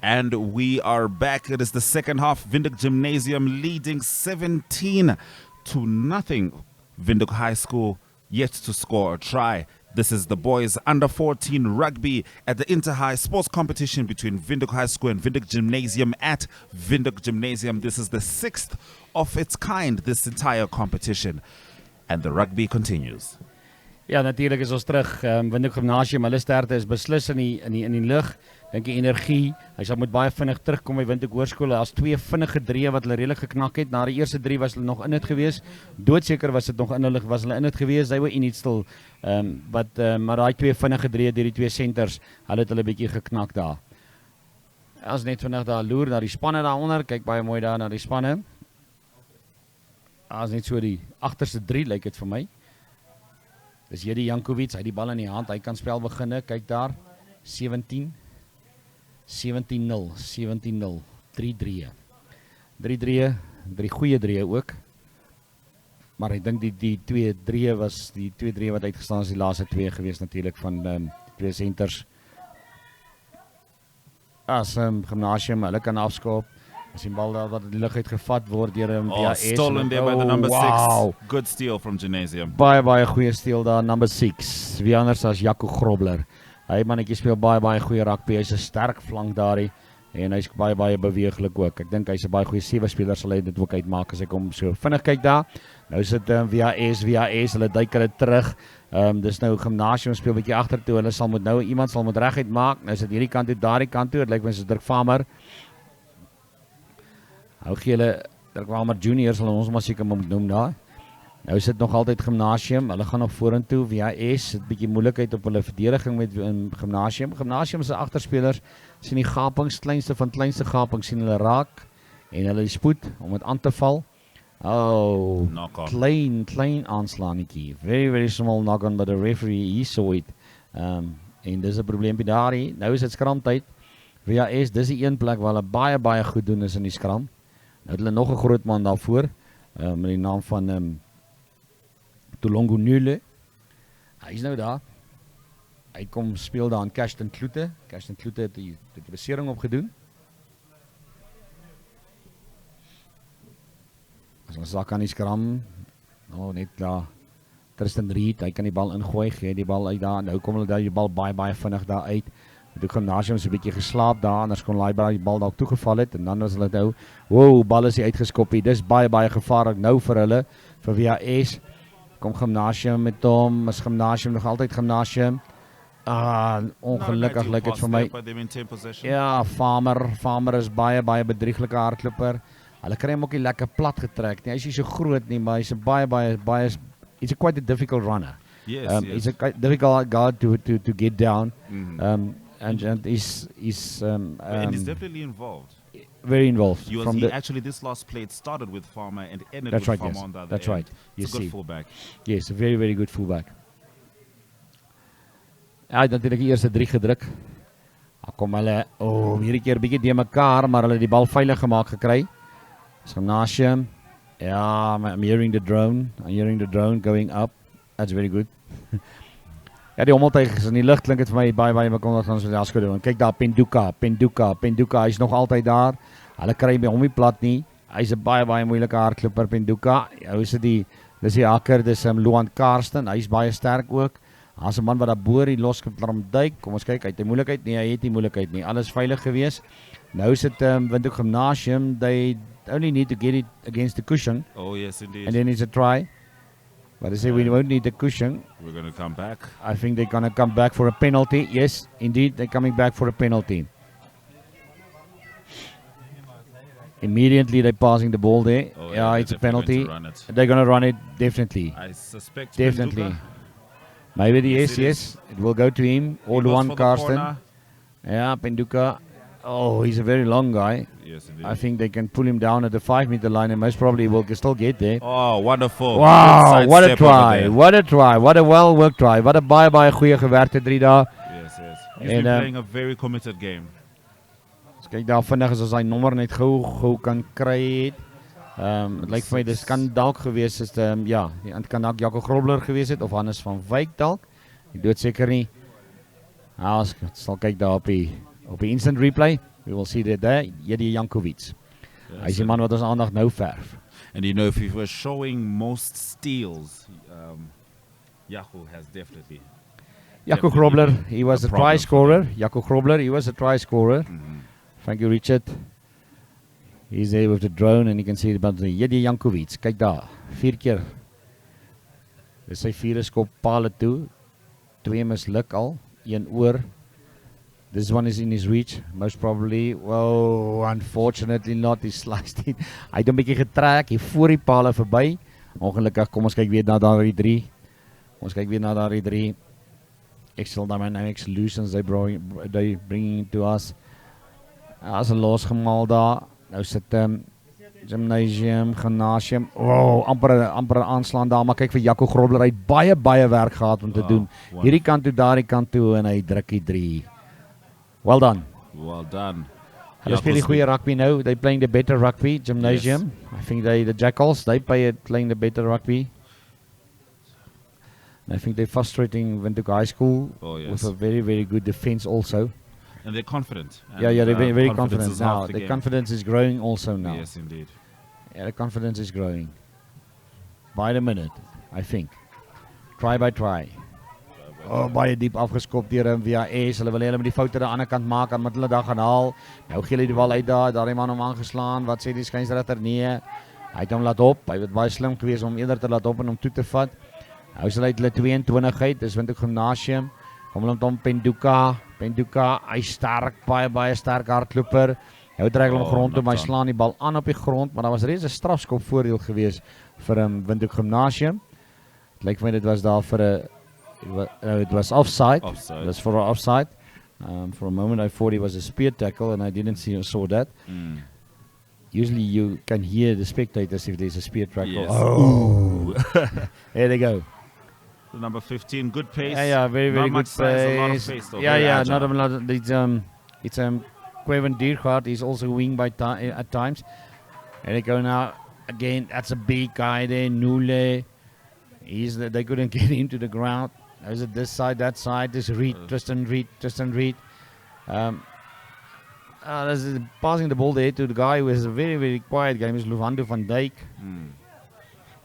And we are back. It is the second half. Windhoek Gymnasium leading 17-0. Windhoek High School yet to score a try. This is the boys under 14 rugby at the inter-high sports competition between Windhoek High School and Windhoek Gymnasium at Windhoek Gymnasium. This is the 6th of its kind, this entire competition. And the rugby continues. Ja, natuurlijk is ons terug. Windhoek Gymnasium, hulle sterkte is beslis in die lug. Dink die energie. Hy sal moet baie vinnig terugkom by Windhoek Hoërskool. Daar's 2 vinnige drieë wat hulle redelik geknak het. Na die eerste 3 was hulle nog in dit gewees. Doodseker was dit nog in hulle in dit gewees. They were in it still. Maar daai 2 vinnige drieë deur die 2 centers, hulle het hulle bietjie geknak daar. Ons net vinnig daar loer na die spanne daaronder. Kyk baie mooi daar na die spanne. Ons net so die agterste 3 lyk dit vir my. Dis Jedi Jankovic, hy het die bal in die hand, hy kan spel beginne, kyk daar, 17-0, 3-3, 3 goeie drieë ook, maar ek dink die 2-3 was, die 2-3 wat uitgestaan is die laaste 2 gewees natuurlijk van 2 centers, as Gymnasium, hulle kan afskoop, as die bal daar wat die lug uitgevat word deur via S. Stolen there by the number 6. Good steal from Gymnasium. Baie goeie steal daar, number 6. Wie anders as Jaco Grobler. Hy mannetjie speel baie goeie rugby. Hy's 'n sterk flank daarin en hy's baie beweeglik ook. Ek dink hy's 'n baie goeie 7 speler, sal hy dit ook uitmaak as ek hom so vinnig kyk daar. Nou sit via S, hulle duik hulle terug. Dis nou Gymnasium speel 'n bietjie agtertoe. Hulle sal moet nou iemand sal moet reguit maak. Nou is dit hierdie kant toe, daardie kant toe. Dit lyk my soos Dirk Farmer. Hou gee hulle, Dirk Farmer Junior sal ons maar seker moet noem daar. Nou sit nog altyd Gymnasium, hulle gaan nog vorentoe via S, het bietjie moeilikheid op hulle verdediging met Gymnasium. Gymnasium se agterspelers sien die gapings, kleinste van kleinste gapings sien hulle raak en hulle die spoed om dit aan te val. Oh, klein aanslaanetjie. Very small knock on, but the referee he saw it. En dis 'n probleempie daarin. Nou is dit skramtyd. Via S, dis die een plek waar hulle baie goed doen is in die skram. Nou het hulle nog 'n groot man daarvoor. met die naam van Tulongo Nule. Hy is nou daar. Hy kom speel daar aan Ashton Kloete. Ashton Kloete het die besering opgedoen. As ons daar kan die Scrum, net daar, Tristan Reed, hy kan die bal ingooi, gee die bal uit daar, nou kom hulle daar die bal baie vinnig daar uit. Met die Gymnasium is 'n bietjie geslaap daar, anders kon die bal dalk toegeval het, en dan was hulle nou, wow, bal is nie uitgeskoppie, dis baie gevaarlik nou vir hulle, vir VHS, kom Gymnasium met hom, is Gymnasium nog altyd Gymnasium, ongelukkig lyk dit vir my, ja, Farmer is baie bedrieglike hardloper, hulle kry hom ook nie lekker plat getrek nie, hy is nie so groot nie, maar hy's 'n baie he's quite a difficult runner. Yes, He's a difficult guy to get down, and he's and he's definitely involved. Very involved. Actually, this last play, it started with Farmer and ended That's with right, Farmer yes. on the other That's end. right. It's a good fullback. Yes, a very good fullback. Hy het natuurlik die eerste 3 gedruk. Kom hulle, hierdie keer bietjie de mekaar, maar hulle het die bal veilig gemaak gekry. Gymnasium. Ja, I'm hearing the drone going up. That's very good. Ja, die hommeltuig is in die lug, klink dit vir my baie bekommerd gaan so daar doen. Kyk daar, Penduka, hy's nog altyd daar. Hulle kry by hom nie plat nie. Hy's 'n baie moeilike hardloper, Penduka. Hoe is dit dis die hakker, dis Luan Karsten, hy's baie sterk ook. Daar's 'n man wat daar bo die loskaplarm duik. Kom ons kyk, hy het die moeilikheid nie, hy het nie moeilikheid nie. Alles veilig gewees. Nou sit Windhoek Gymnasium, they only need to get it against the cushion. Oh yes, indeed. And then it's a try. But they say we won't need the cushion. We're going to come back. I think they're going to come back for a penalty. Yes, indeed, they're coming back for a penalty. Immediately they're passing the ball there. Oh, yeah, it's a penalty. They're going to run it, definitely. I suspect Definitely. Penduka. Maybe Yes, yes, it will go to him. Or Luan Karsten. Yeah, Penduka. Oh, he's a very long guy. Yes, indeed. I think they can pull him down at the 5-meter line and most probably will still get there. Oh, wonderful. Wow, Good what a sidestep over try. there. What a try. What a well-worked try. Wat 'n baie goeie gewerkte 3 daar. Yes. He's En, been playing a very committed game. Kyk daar vinnig as ons hy nommer net gou kan kry het. Het lyk vir my dis kan dalk gewees is ja, dit kan dalk Jaco Grobler gewees het of Hannes van Wyk dalk. Ek doet seker nie. Ons sal kyk daar op die instant replay. We will see that there. Jedi Jankovic. Hy is die man wat ons aandag nou verf. And you know, if he was showing most steals, Jaco has definitely. Jaco Grobler, he was a try problem scorer. Jaco Grobler, he was a try scorer. Thank you, Richard. He's there with the drone and you can see about the Jedi Jankovic. Kyk daar, 4 keer. Dis sy 4 skop pale toe. 2 misluk al, 1 oor. This one is in his reach, most probably. Well, unfortunately not. He sliced it. Hy het 'n bietjie getrek hier voor die pale verby. Ongelukkig, kom ons kyk weer na daardie 3. Excel Dynamics Solutions, they bringing to us. As 'n losgemaal daar. Nou sit Gymnasium. Oh, amper aanslaan daar, maar kyk vir Jaco Grobler, hy het baie werk gehad om te doen. Hierdie kant toe, daardie kant toe en hy druk die 3. Well done. Hulle speel die goeie rugby nou. They playing the better rugby, Gymnasium. Yes. I think the Jackals, they playing the better rugby. And I think they're frustrating Windhoek High School with a very good defense also. And they're confident. And Yeah, they're very confident is now. half the The game. confidence is growing also now. Yes, indeed. Yeah, the confidence is growing. By the minute, I think. Try by try. Baie diep afgeskop deur VHS. Hulle wil met die foute aan die ander kant maak en met hulle daar gaan haal. Nou gee hulle die bal uit daar. Daardie man hom aangeslaan. Wat sê die skynsregter? Nee. Hy het hom laat op. Hy het baie slim gewees om eerder te laat op en hom toe te vat. Nou is hulle uit hulle 22 uit. Dis Windhoek Gymnasium. Kom hulle om Penduka, hy sterk, baie sterk hardloper. Hy het reg om grond toe, maar hy slaan die bal aan op die grond, maar daar was reeds 'n strafskop voordeel gewees vir Windhoek Gymnasium. Dit lyk vir my dit was daar vir it was offside. That's for offside. For a moment I thought it was a spear tackle and I didn't saw that. Usually you can hear the spectators if there's a spear tackle. Yes. Oh. There they go. The number 15, good pace. Yeah, very not good much size, a lot of pace. pace though. Yeah, not a lot. It's Quaven Diergaard. He's also wing at times. And they go now. Again, that's a big guy there, Nule. They couldn't get him to the ground. There's this side, that side. This Reed, Tristan Reed. Passing the ball there to the guy who has a very, very quiet game, is Luvando van Dijk.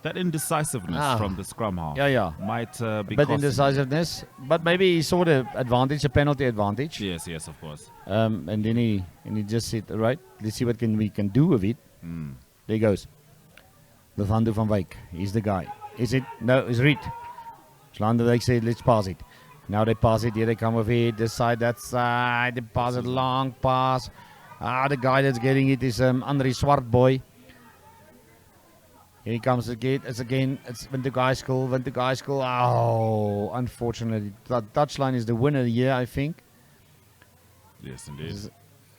That indecisiveness from the scrum half might be but costing indecisiveness, but maybe he saw the advantage, a penalty advantage. Yes, of course. And then he just said, all right, let's see what we can do with it. There he goes. Luvando van Dijk, he's the guy. Is it? No, it's Reed. Van Dijk said, let's pass it. Now they pass it, here they come with it, this side, that side, they pass it, long pass. The guy that's getting it is André Swartboy. Here he comes again, it's Wintergeiskell. Oh, unfortunately, that touchline is the winner here, I think. Yes, indeed.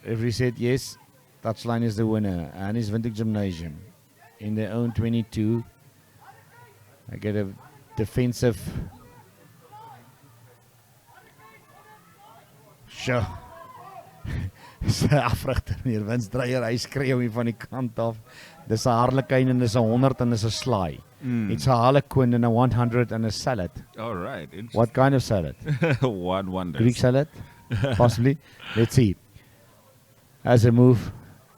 Referee said yes, touchline is the winner, and it's Gymnasium in their own 22. I get a defensive. Sure. Sy afrigter neer, Winsdreier, hy skreeu hier van die kant af. Dis 'n harlekin en dis 'n 100 en dis 'n slaai. It's a harlequin and a 100 and a salad. All right. What kind of salad? One wonders. Greek salad? Possibly. Let's see. As a move.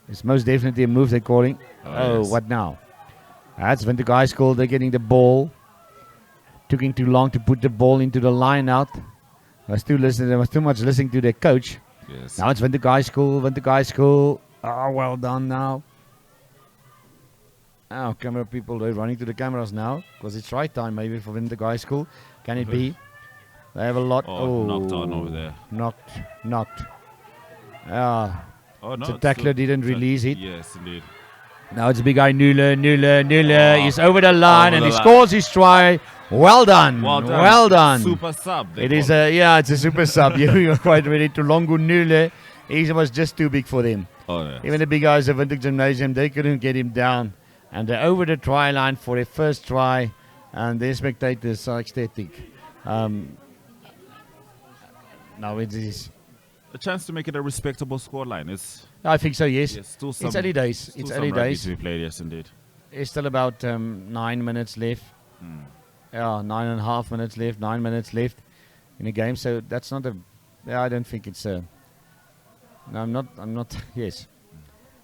It's most definitely a move they're calling. Yes. What now? That's when the guys called, they're getting the ball. Taking too long to put the ball into the line out. They was too much listening to their coach. Yes. Now it's when the guys call. Oh, well done now. Now, camera people, they're running to the cameras now because it's right time maybe for the guys school. Can it be? They have a lot. Knocked on over there. Knocked. Oh, no. The tackler didn't release it. Yes, indeed. Now it's a big guy, Nuller. He's over the line and he scores his try. Well done. Super sub. It's a super sub. You're quite ready to Longo Nuller. He was just too big for them. Oh, yes. Even the big guys of Winter Gymnasium, they couldn't get him down. And they're over the try line for their first try. And the spectators are ecstatic. Now it is a chance to make it a respectable scoreline. I think so, yes. Still it's early days. It's early days to be played, yes, indeed. It's still about 9 minutes left. 9.5 minutes left. 9 minutes left in the game. So that's not I don't think it's no, I'm not. Yes.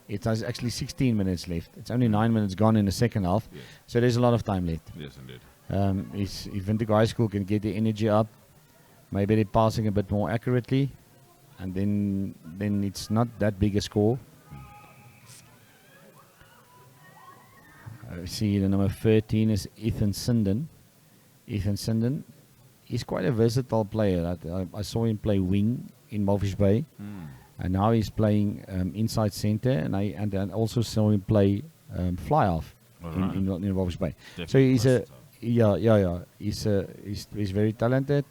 It has actually 16 minutes left. It's only 9 minutes gone in the second half. Yes. So there's a lot of time left. Yes, indeed. If Winter School can get the energy up, maybe they're passing a bit more accurately, and then it's not that big a score. I see the number 13 is Ethan Sinden. He's quite a versatile player. I saw him play wing in Walvis Bay, and now he's playing inside center, and I also saw him play fly off in Walvis Bay. Definitely. So he's he's very talented.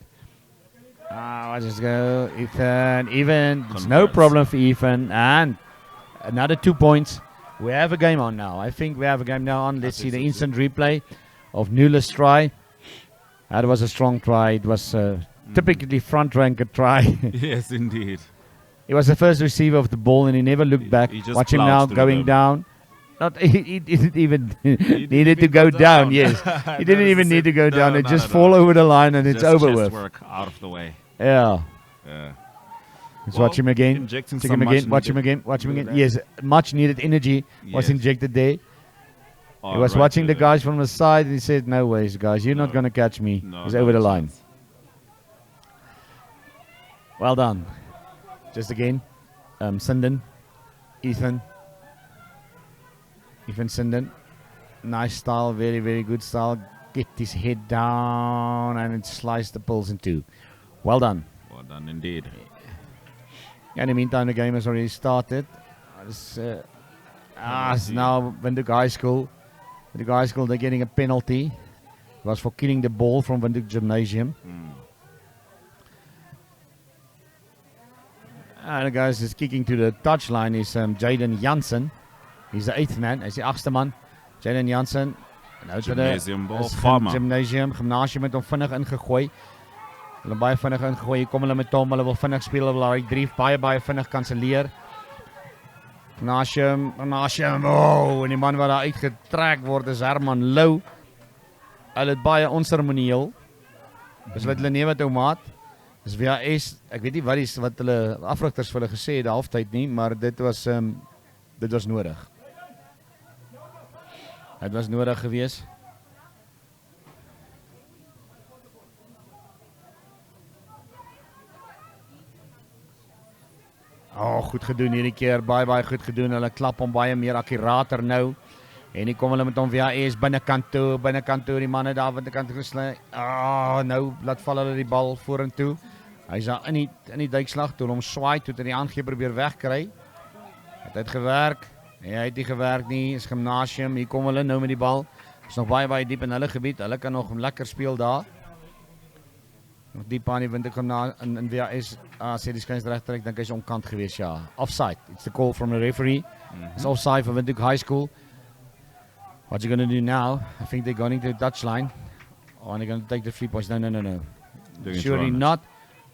I just go Ethan. It's no problem for Ethan, and another 2 points. We have a game on now. I think we have a game now on. Let's see the instant replay of Nuller's try. That was a strong try. It was typically front ranker try. Yes, indeed. He was the first receiver of the ball, and he never looked back. Watch him now going down. He didn't even needed to go down. Yes, he didn't even need to go down. It just fall over the line, and it's over with. Work out of the way. Yeah. Let's watch him again. Check him again. Watch him again. Yes, much needed energy was injected there. He was watching the guys from the side, and he said, "No ways, guys. You're not going to catch me." He's over the line. Well done. Just again, Sinden, Ethan Sinden. Nice style, very, very good style. Get his head down and it sliced the pulse in two. Well done. Well done indeed. In the meantime, the game has already started. Now when the guys school, they're getting a penalty. It was for killing the ball from the Gymnasium. And the guys is kicking to the touchline is Jaden Jansen. He's the 8th man. He's the 8ste man. Jaden Jansen. Gymnasium ball. Farmer. Gymnasium het hom vinnig ingegooi. Hulle baie vinnig ingegooi. Hier kom hulle met hom. Hulle wil vinnig speel. Hulle wil hy 3 baie vinnig kanselleer. Gymnasium, en die man wat daar uitgetrek word is Herman Lou. Hulle het baie onseremonieel. Besluit hulle neem het ou maat. Dis VHS, ek weet nie wat hulle afrigters vir hulle gesê het die halftyd nie, maar dit was nodig. Dit was nodig geweest. Goed gedoen hierdie keer, baie goed gedoen. Hulle klap hom baie meer akkurater nou. En die kom hulle met hom VHS binnekant toe, die manne daar binnekant gesluit. Nou laat val hulle die bal vorentoe. Hy's daar in die duikslag toe hom swaai toe hy die aangeef probeer wegkry. Het uit gewerk. Nee, hy het nie gewerk nie. Is Gymnasium. Hier kom hulle nou met die bal. Is nog baie diep in hulle gebied. Hulle kan nog lekker speel daar. Nog diep aan die wind in VHS sê die skynsregter, ek dink hy's omkant geweest, ja. Offside. It's the call from the referee. It's offside for Windhoek High School. What you going to do now? I think they're going to the touchline. And they're going to take the free points. No. Surely not.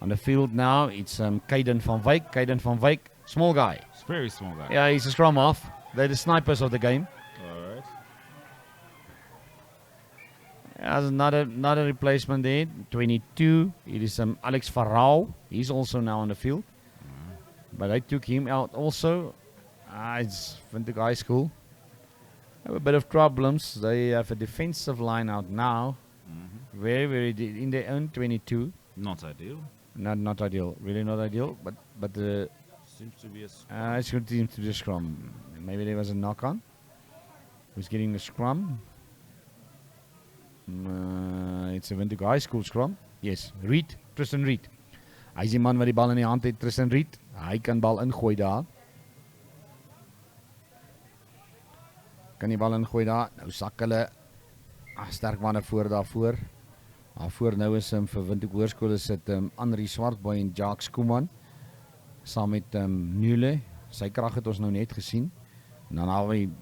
On the field now, it's Caden van Wyk. Small guy. It's a very small guy. Yeah, he's a scrum half. They're the snipers of the game. All right. There's another replacement there. 22. It is Alex Farao. He's also now on the field. But they took him out also. It's Windhoek High School. Have a bit of problems. They have a defensive line out now. Very in their own 22. Not ideal. Not ideal. Really not ideal. But Seems to be a it seems to be a scrum. Maybe there was a knock on. Who's getting the scrum? It's a Windhoek High School scrum. Yes, Tristan Reed. Hy is die man wat die bal in die hand het, Tristan Reed. Hy kan bal ingooi daar. Nou sak hulle sterk manne daarvoor. Daarvoor nou is vir Windhoek Hoërskool is dit Henri Swartboy en Jacques Koeman saam met Nule. Sy krag het ons nou net gesien. En dan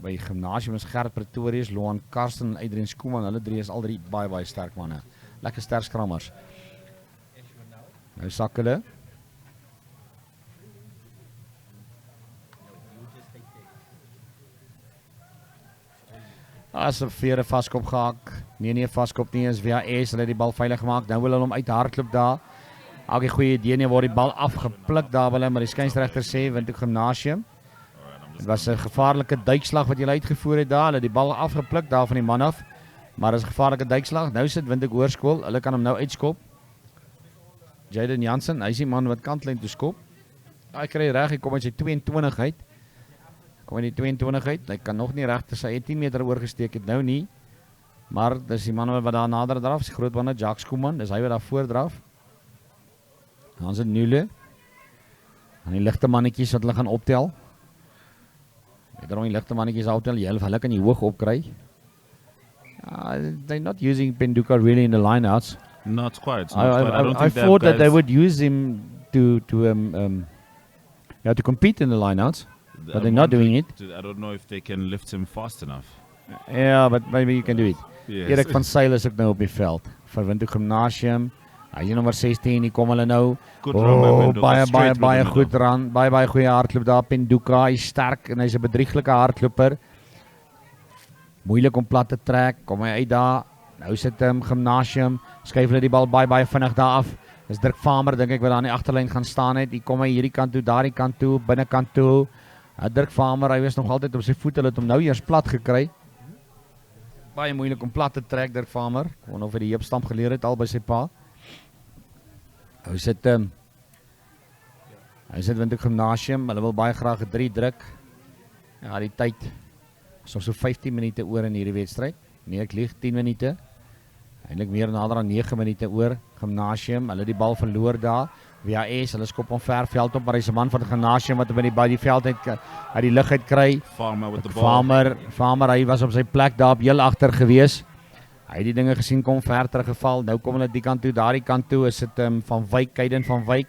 by Gymnasium is Gert Pretorius, Loan Karsten en Adrian Koeman. Hulle drie is al drie baie sterk manne. Lekker sterk skrammers. Nou sak hulle. As 'n vere vaskop gehak. Nee, vaskop nie, is VHS, hulle het die bal veilig gemaak. Nou wil hulle hom uithardloop daar. Ook 'n goeie idee nie, word die bal afgepluk daar wil hy, maar die skynsregter sê Windhoek Gymnasium. Dit was 'n gevaarlike duikslag wat hulle uitgevoer het daar. Hulle het die bal afgepluk daar van die man af. Maar dis 'n gevaarlike duikslag. Nou sit Windhoek Hoërskool. Hulle kan hom nou uitskop. Jaden Jansen, hy is die man wat kantlyn toe skop. Hy kry reg, hy kom uit sy 22 uit. Hy kan nog nie regtig sy 10 meter oorgesteek het nou nie. Maar dis die man wat daar nader draf, die groot manne Jacques Koeman, dis hy wat daar voordraf. Dan is dit Nule. En die ligte mannetjies wat hulle gaan optel. Daarom die ligte mannetjies optel, hulle kan die hoog opkry. They're not using Penduka really in the lineouts. Not quite. I thought that they would use him to compete in the lineouts. But they're not doing it. I don't know if they can lift him fast enough. Yeah, but maybe you can do it. Yes. Erik van Sail is ook nou op die veld. Vir Windhoek Gymnasium. Hy is nommer 16, hier kom hulle nou. Baie goed ran. Baie goeie hardloop daar. Penduka, hy is sterk en hy's 'n bedrieglike hardloper. Moeilik om plat te trek. Kom hy uit daar. Nou sit Gymnasium. Skuif hulle die bal baie vinnig daar af. Dis Dirk Farmer, dink ek, wat daar aan die agterlyn gaan staan het. Hier kom hy hierdie kant toe, daardie kant toe, binnekant toe. Dirk Farmer, hy was nog altyd op sy voete, hulle het hom nou eers plat gekry. Baie moeilik om plat te trek, Dirk Farmer. Kon of hy die heupstamp geleer het al by sy pa. Hy sit Windhoek Gymnasium, hulle wil baie graag 'n 3 druk. Ja, die tyd is nog so 15 minute oor in hierdie wedstryd. Nee, ek lieg, 10 minute. Eintlik meer nader aan 9 minute oor. Gymnasium, hulle die bal verloor daar. VHS, hulle skop hom ver veld op, maar hy's 'n man van die Gymnasium wat by die veld uit die lug uit kry. Farmer with the ball. Farmer, hy was op sy plek daar op heel agter gewees. Hy het die dinge gesien kom ver teruggeval. Nou kom hulle die kant toe, daardie kant toe is dit van Wyk, Caden van Wyk.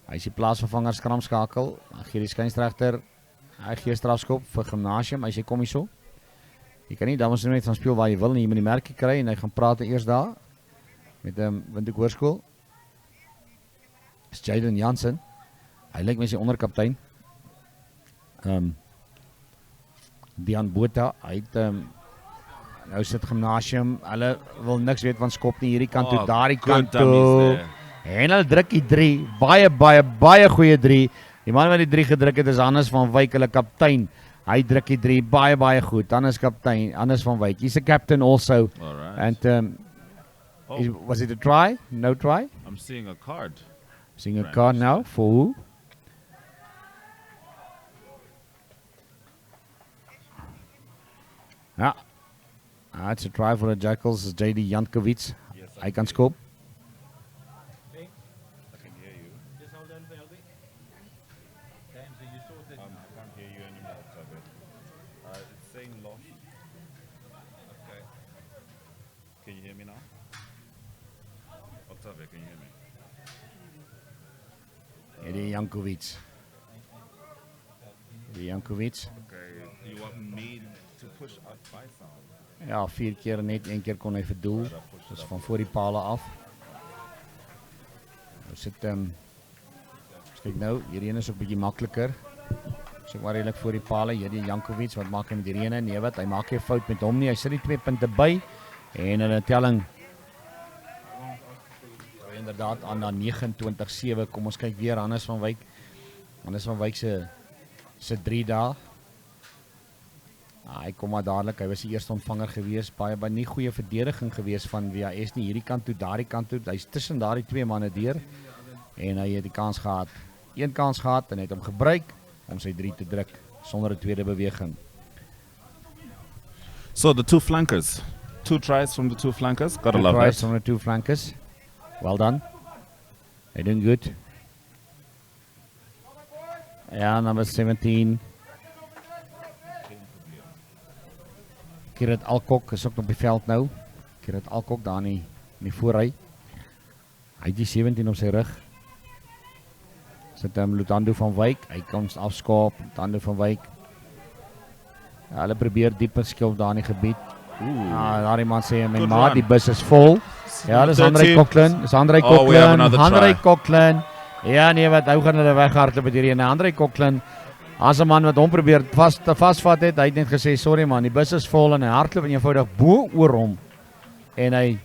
Hy is die plaasvervanger skramskakel. Gee die skynsregter. Hy gee strafskop vir Gymnasium. Hy sê kom hierso. Jy kan nie dames en net van speel waar jy wil nie. Jy moet die merkie kry en hy gaan praat eers daar met Windhoek Hoërskool. Is Jaden Jansen. Hy lyk my sy onderkaptein. Dian Botha, hy het nou sit Gymnasium, hulle wil niks weet van skop nie, hierdie kant toe, daardie kant toe. En hulle druk die 3, baie goeie 3. Die man wat die 3 gedruk het is Hannes van Wyk, hulle kaptein. Hy druk die 3, baie goed. Hannes kaptein, Hannes van Wyk. He's a captain also. Alright. And was it a try? No try? I'm seeing a card. Seeing a card now for who? Ja. It's a try for the Jackals. It's JD Jankovic. Yes, Hy kan skop. I can hear you. Just hold on, Velby. I can't hear you anymore, Tabit. It's saying lost. Okay. Can you hear me now? Octavia, can you hear me? JD Jankovic. JD Jankovic. Okay. You want me to push out by sound? Ja, 4 keer net, 1 keer kon hy verdoel. Dus van voor die palen af. Nou sit kyk nou, hierdie is ook 'n bietjie makliker. Sit maar redelik voor die pale. Hierdie Jankovic, wat maak hy met hierdie ene? Nee, wat? Hy maak geen fout met hom nie. Hy sit die 2 punte by en hulle telling inderdaad aan na 29-7. Kom ons kyk weer Hannes van Wyk. Hannes van Wyk se 3 dae. Hy kom maar dadelik, hy was die eerste ontvanger gewees, baie nie goeie verdediging gewees van VAS nie, hierdie kant toe, daardie kant toe, hy's tussen daardie 2 manne deur, en hy het die kans gehad, 1 kans gehad, en hy het hom gebruik, om sy 3 te druk, sonder 'n tweede beweging. So the 2 flankers, 2 tries from the 2 flankers, gotta love that. 2 tries from the 2 flankers, well done, they're doing good. Ja, number 17, Gerrit Alkok is ook op die veld nou. Gerrit Alkok daar in die voorry. Hy het die 17 op sy rug. Sit Lutando van Wyk. Hy kom afskaap. Lutando van Wyk. Ja, hulle probeer diep skilf daar in die gebied. Daardie man sê, my maat, die bus is vol. Ja, dis Andrei Coughlin. Dis Andrei Coughlin. Andrei Coughlin. Ja, nee, wat, nou gaan hulle weghardloop met hierdie. Andrei Coughlin. As 'n man wat hom probeer vasvat het, hy het net gesê, sorry man, die bus is vol en hy hardloop en eenvoudig bo oor hom. En hy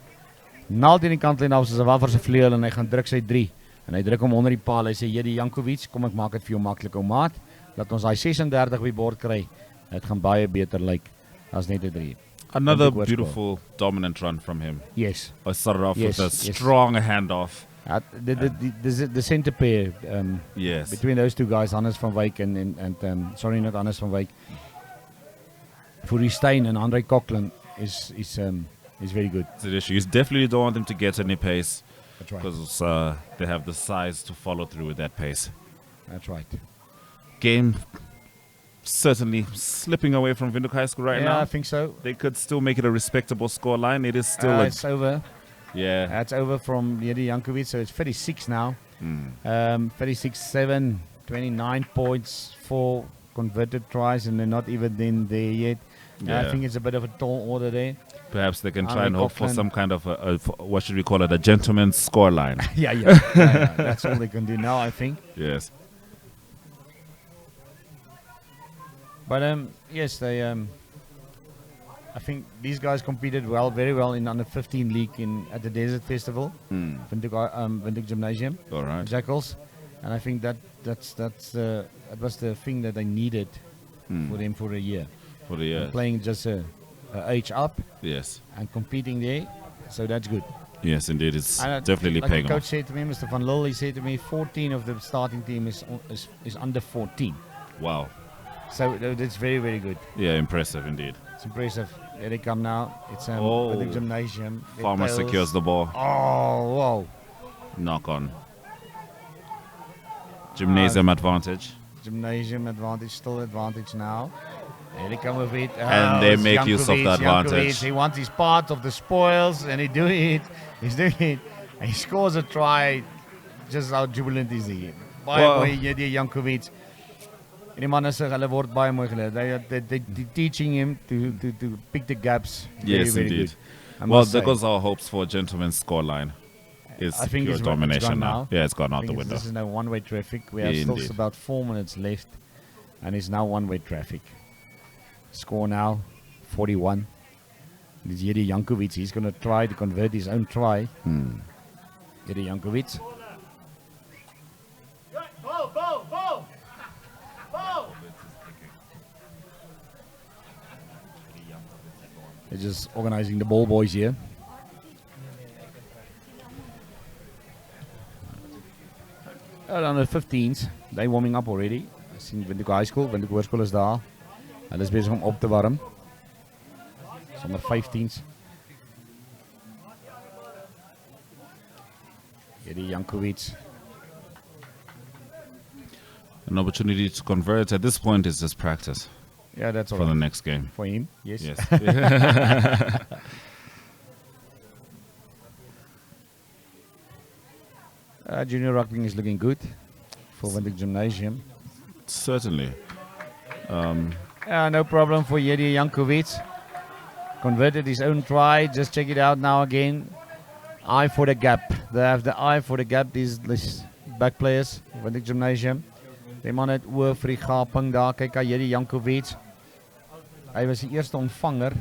naal teen die kantlyn af soos 'n waffer se vleuel en hy gaan druk sy 3. En hy druk hom onder die paal. Hy sê, JD Jankovic, kom ek maak dit vir jou maklik, ou maat. Laat ons daai 36 op die bord kry. Dit gaan baie beter lyk as net 'n 3. Another beautiful dominant run from him. Yes. I started off with a strong handoff. The center pair yes. between those 2 guys, Hannes van Wyk and sorry, not Hannes van Wyk, Fourie Steyn and Andrei Coughlin is very good. It's an issue. You definitely don't want them to get any pace. That's right. Because they have the size to follow through with that pace. That's right. Game certainly slipping away from Windhoek High School right now. Yeah, I think so. They could still make it a respectable scoreline. It is still it's over. Yeah. That's over from JD Jankovic, so it's 36 now. 36-7, 29 points, 4 converted tries, and they're not even in there yet. I think it's a bit of a tall order there. Perhaps they can try and hope for some kind of what should we call it, a gentleman's scoreline. yeah. That's all they can do now, I think. Yes. But yes, they I think these guys competed very well in under 15 league at the Desert Festival, Windhoek Gymnasium, Jackals, and I think that was the thing that they needed for them for a year. For the year, playing just a age up, yes, and competing there, so that's good. Yes, indeed, it's definitely like paying the coach off. said to me, Mr. Van Lille, he said to me, 14 of the starting team is under 14. Wow. So that's very good. Yeah, impressive indeed. It's impressive. Here they come now. It's with the Gymnasium. Farmer secures the ball. Oh, wow. Knock on. Gymnasium advantage. Gymnasium advantage, still advantage now. Here they come with it. And they make use of the advantage. He wants his part of the spoils, and he's doing it. And he scores a try. Just how jubilant is he? Baie mooi, Jankovic. En die manne sê hulle word baie mooi geleer. They teaching him to pick the gaps. Yes, very indeed. Good. Well, there goes our hopes for a gentleman's scoreline. It's I think pure domination now. Yeah, it's gone out the window. This is now one-way traffic. We have still about 4 minutes left, and it's now one-way traffic. Score now, 41. This Jiri Jankovic, he's going to try to convert his own try. Jiri Jankovic. They're just organizing the ball boys here. Around the 15s, they're warming up already. I seen Windhoek High School, Windhoek Hoërskool is daar. Hulle is bezig om op te warm. Sonder 15s. Jiri Jankovic. An opportunity to convert at this point is just practice. Yeah, that's all for right. the next game. For him, yes. Yes. Junior rugby is looking good for Windhoek Gymnasium. Certainly. No problem for Jiri Jankovic. Converted his own try. Just check it out now again. Eye for the gap. They have the eye for the gap. These back players, Windhoek Gymnasium. Die man het oor vir die gaping daar. Kyk aan Jiri Jankovic. Hy was die eerste ontvanger.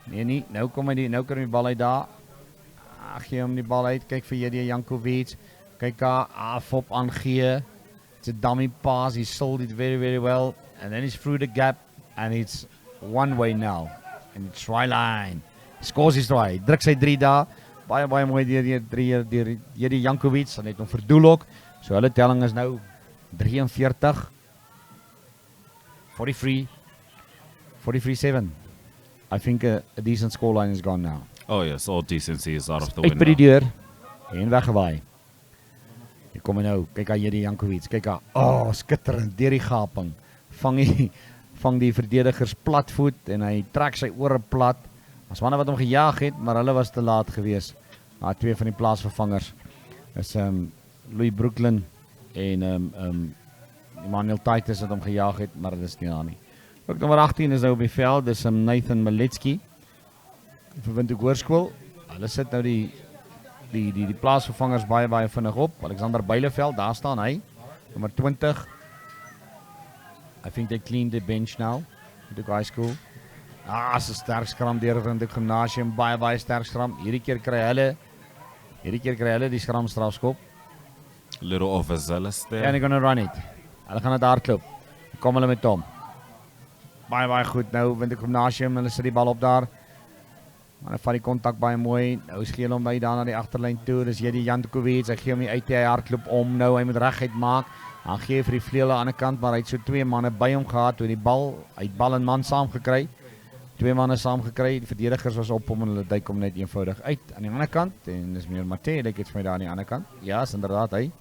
Nee, nou kom hy nou kan hy die bal uit daar. Gee hom die bal uit. Kyk vir Jiri Jankovic. Kyk aan Fop aangee. It's a dummy pass. He sold it very, very well. And then he's through the gap. And it's one way now. And it's try line. Scores his try. Druk sy 3 daar. Baie mooi deur Jiri Jankovic. En het hom verdoel ook. So hulle telling is nou 43. 43-7. I think a decent scoreline is gone now. Oh yes, all decency is out of the Uit by die window. deur. En weggewaai. Hier kom hy nou. Kyk aan Jiri Jankovic. Kyk aan. Oh, skitterend deur die gaping. Vang die verdedigers platvoet en hy trek sy ore plat. As manne wat hom gejaag het, maar hulle was te laat gewees. Twee van die plaasvervangers is Louis Brooklyn en Emmanuel Titus wat hom gejaag het, maar dit is nie daar nie. Ook nummer 18 is nou op die veld, dis Nathan Maletsky vir Windhoek Hoërskool. Hulle sit nou die plaasvervangers baie vinnig op. Alexander Beileveld, daar staan hy, nummer 20. I think they cleaned the bench now, Windhoek High School. Is 'n sterk skram deur Windhoek Gymnasium, baie sterk skram. Hierdie keer kry hulle die skram strafskop. Little overzealous there. And they're gonna run it. Hulle gaan dit hardloop. Kom hulle met hom. Baie goed nou, Windhoek Gymnasium, hulle sit die bal op daar. Maar hulle vat die kontak baie mooi. Nou gee hulle hom by daar na die agterlyn toe. Dis Jiri Jankovic, hy gee hom die uit, hy hardloop om nou, hy moet reguit maak. Hy gee vir die vleuel aan die ander kant, maar hy het so 2 manne by hom gehad toe hy het bal en man saam gekry. 2 manne saam gekry, die verdedigers was op hom en hulle duik hom net eenvoudig uit aan die ander kant. En dis meneer Matthee, ek het vir my daar aan die ander kant. Ja, is inderdaad hy.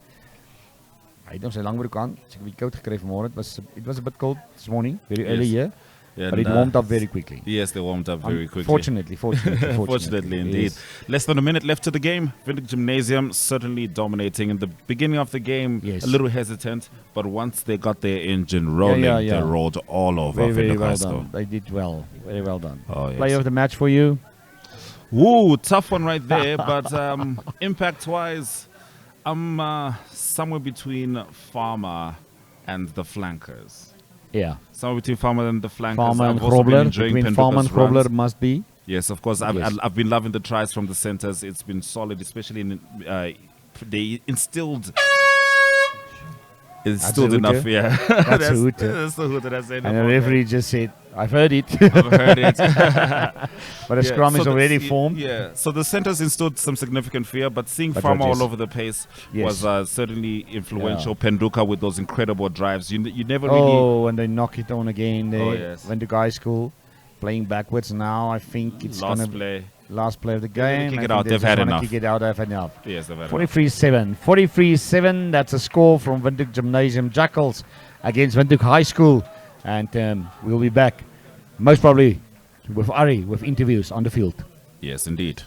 Hy het hom sy langbroek aan. Ek het 'n bietjie koud gekry vanmôre. It was a bit cold this morning, very early here. Yeah, but it warmed up very quickly. Yes, they warmed up very quickly. Fortunately. Fortunately, indeed. Yes. Less than a minute left to the game. Windhoek Gymnasium certainly dominating. In the beginning of the game, Yes. a little hesitant, but once they got their engine rolling, they rolled all over Very Windhoek well High School. done. They did well. Very well done. Oh, yes. Player of the match for you? Woo, tough one right there, but impact-wise, I'm somewhere between Farmer and the flankers. Yeah. Somewhere between Farmer and the flankers. Farmer and I've also been Grobler. enjoying Between Farmer and Penduka's runs. Grobler must be. Yes, of course. Yes. I've been loving the tries from the centers. It's been solid, especially in they instilled enough. Yeah, That's a hooter. That's the hooter. That's it. And the referee just said, I've heard it. I've heard it. But a scrum is so already formed. Yeah, so the centers instilled some significant fear, but seeing But Farmer Rogers. all over the place Yes. was certainly influential. Yeah. Penduka with those incredible drives. You never really. Oh, and they knock it on again. They yes. went to high school, playing backwards now. I think it's Last gonna play. last play of the They're gonna game. kick I it think out. they They've just had wanna enough. Kick it out. They've had enough. Yes, they've had 43-7. 43-7. That's a score from Windhoek Gymnasium Jackals against Windhoek High School. And we'll be back, most probably, with Ari, with interviews on the field. Yes, indeed.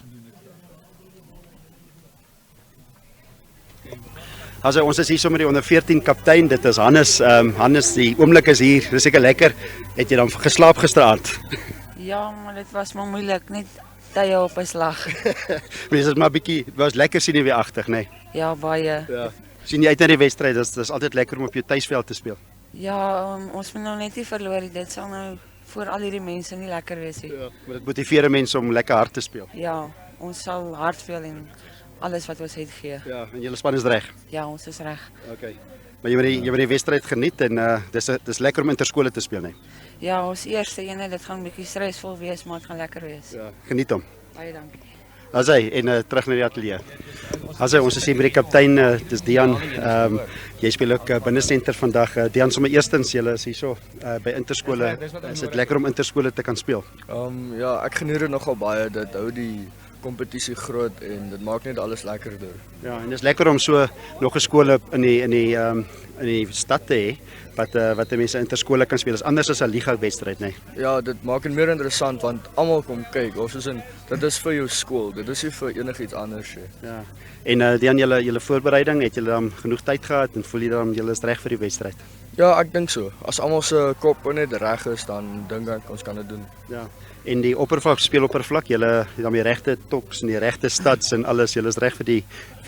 Ons is hier so met die onder 14 kaptein, dit is Hannes. Hannes, die oomblik is hier, dis seker lekker. Het jy dan geslaap gisteraand? Ja, maar dit was maar moeilik, net tye op 'n slag. Mens is maar bietjie, dit was lekker sien jy weer agtig, nê? Ja, baie. Ja. Sien jy uit na die wedstryd, dis altyd lekker om op jou tuisveld te speel. Ja, ons moet nou net nie verloor nie. Dit sal nou vir al hierdie mense nie lekker wees nie. Ja, maar dit motiveer mense om lekker hard te speel. Ja, ons sal hard speel en alles wat ons het gee. Ja, en julle span is reg. Ja, ons is reg. Okay. Maar jy moet die wedstryd geniet en dis lekker om interskole te speel, nee. Ja, ons eerste ene, dit gaan 'n bietjie stresvol wees, maar dit gaan lekker wees. Ja, geniet hom. Baie dankie. Asai en terug na die ateljee. Asai, ons is hier met die kaptein, dis Dian. Jy speel ook binnesenter vandag. Dian, sommer eerstens, julle is hierso by interskole. Is dit lekker om interskole te kan speel? Ja, ek geniet dit nogal baie. Dit hou die kompetisie groot en dit maak net alles lekkerder. Ja, en dis lekker om so nog 'n skool in die stad te hê wat die mense interskole kan speel. Dis anders as 'n liga wedstryd, nee. Ja, dit maak dit meer interessant want almal kom kyk. Of soos in dit is vir jou skool. Dit is nie vir enigiets anders nie. Ja. En Dian, julle voorbereiding, het julle dan genoeg tyd gehad en voel jy dan julle is reg vir die wedstryd? Ja, ek dink so. As almal se kop net reg is, dan dink ek ons kan dit doen. Ja. En die speeloppervlak, julle het dan die regte toks en die regte stads en alles. Julle is reg vir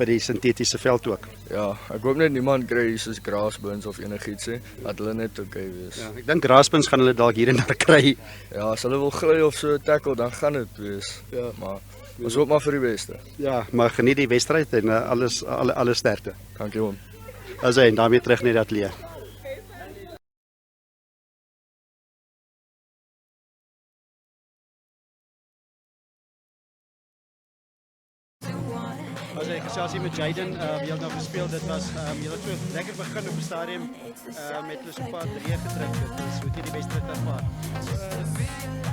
die sintetiese veld ook. Ja, ek hoop net niemand kry soos grassbones of enigiets nie. Dat hulle net okay wees. Ja, ek dink graspins gaan hulle dalk hier en daar kry. Ja, as hulle wil gly of so tackle, dan gaan dit wees. Ja. Maar ons hoop maar vir die beste. Ja, maar geniet die wedstryd en alles sterkte. Dankie hom. Asai, en daarmee terug na die ateljee. As ek gesels hier met Jaden, wie het nou gespeel, dit was jy het so lekker begin op die stadium met hulle so 'n paar drie gedruk. Dit is hoe jy die wedstryd ervaar.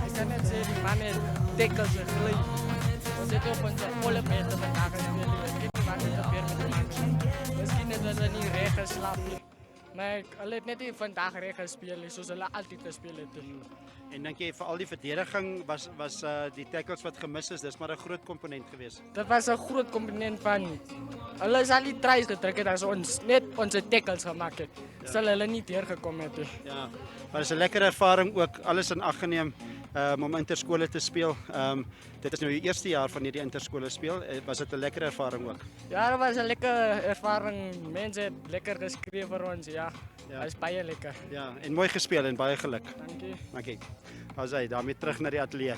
Ek kan net sê die man het tackles gegly. Ons het op ons volle meter vandag gespeel. Ek weet nie wat gebeur met die man. Miskien het hulle nie reg geslaap nie. Maar hulle het net nie vandag reg gespeel nie, soos hulle altyd gespeel het. En dink jy vir al die verdediging was die tackles wat gemis is, dis maar 'n groot komponent geweest. Dit was 'n groot komponent van hulle is al die tries gedruk het as ons net ons tackles gemaak het. Sal hulle nie deurgekom het nie. Ja, maar dis 'n lekker ervaring ook, alles in ag geneem om interskole te speel. Dit is nou die eerste jaar van hierdie interskole speel. Was dit 'n lekker ervaring ook? Ja, dit was 'n lekker ervaring. Mense het lekker geskreeu vir ons, ja. Dit is baie lekker. Ja, en mooi gespeel en baie geluk. Dankie. Dankie. Asai, daarmee terug na die ateljee.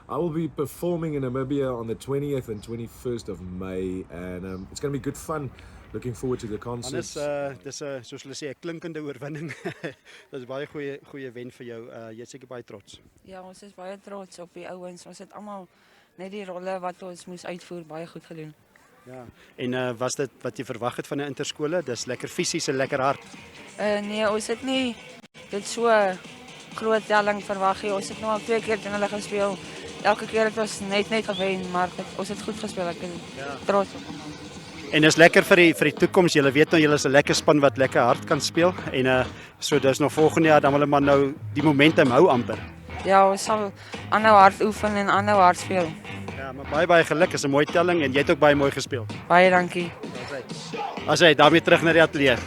I will be performing in Namibia on the 20th and 21st of May, and it's going to be good fun. Looking forward to the concerts. Dis soos hulle sê 'n klinkende oorwinning. Dis baie goeie wen vir jou. Jy's seker baie trots. Ja, ons is baie trots op die ouens. Ons het almal net die rolle wat ons moes uitvoer baie goed gedoen. Ja. En was dit wat jy verwag het van 'n interskole? Dis lekker fisies en lekker hard. Nee, ons het nie dit so groot telling verwag nie. Ons het nou al 2 keer teen hulle gespeel. Elke keer het ons net gewen, maar ons het goed gespeel. Ek is trots op ons. En dis lekker vir die toekoms. Julle weet nou julle is 'n lekker span wat lekker hard kan speel en so dis nog volgende jaar dan hulle maar nou die momentum hou amper. Ja, ons sal aanhou hard oefen en aanhou hard speel. Ja, maar baie geluk. Is 'n mooi telling en jy het ook baie mooi gespeel. Baie dankie. Asai, daarmee terug na die ateljee.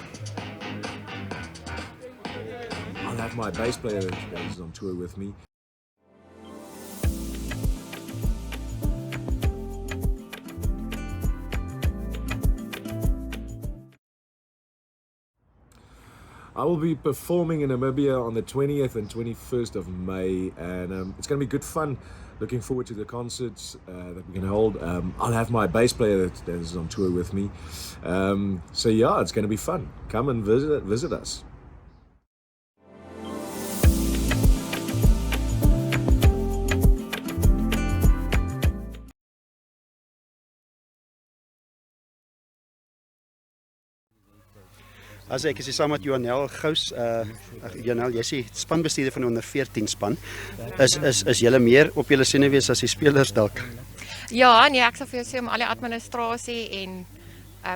I'll have my bass player that is on tour with me. I will be performing in Namibia on the 20th and 21st of May, and it's going to be good fun. Looking forward to the concerts that we can hold. I'll have my bass player that is on tour with me. So yeah, it's going to be fun. Come and visit us. As ek is hier saam met Johanel Gous. Johanel, jy is spanbestuurder van die onder 14 span. Is julle meer op julle senuwees as die spelers dalk? Ja, nee, ek sal vir jou sê om al die administrasie en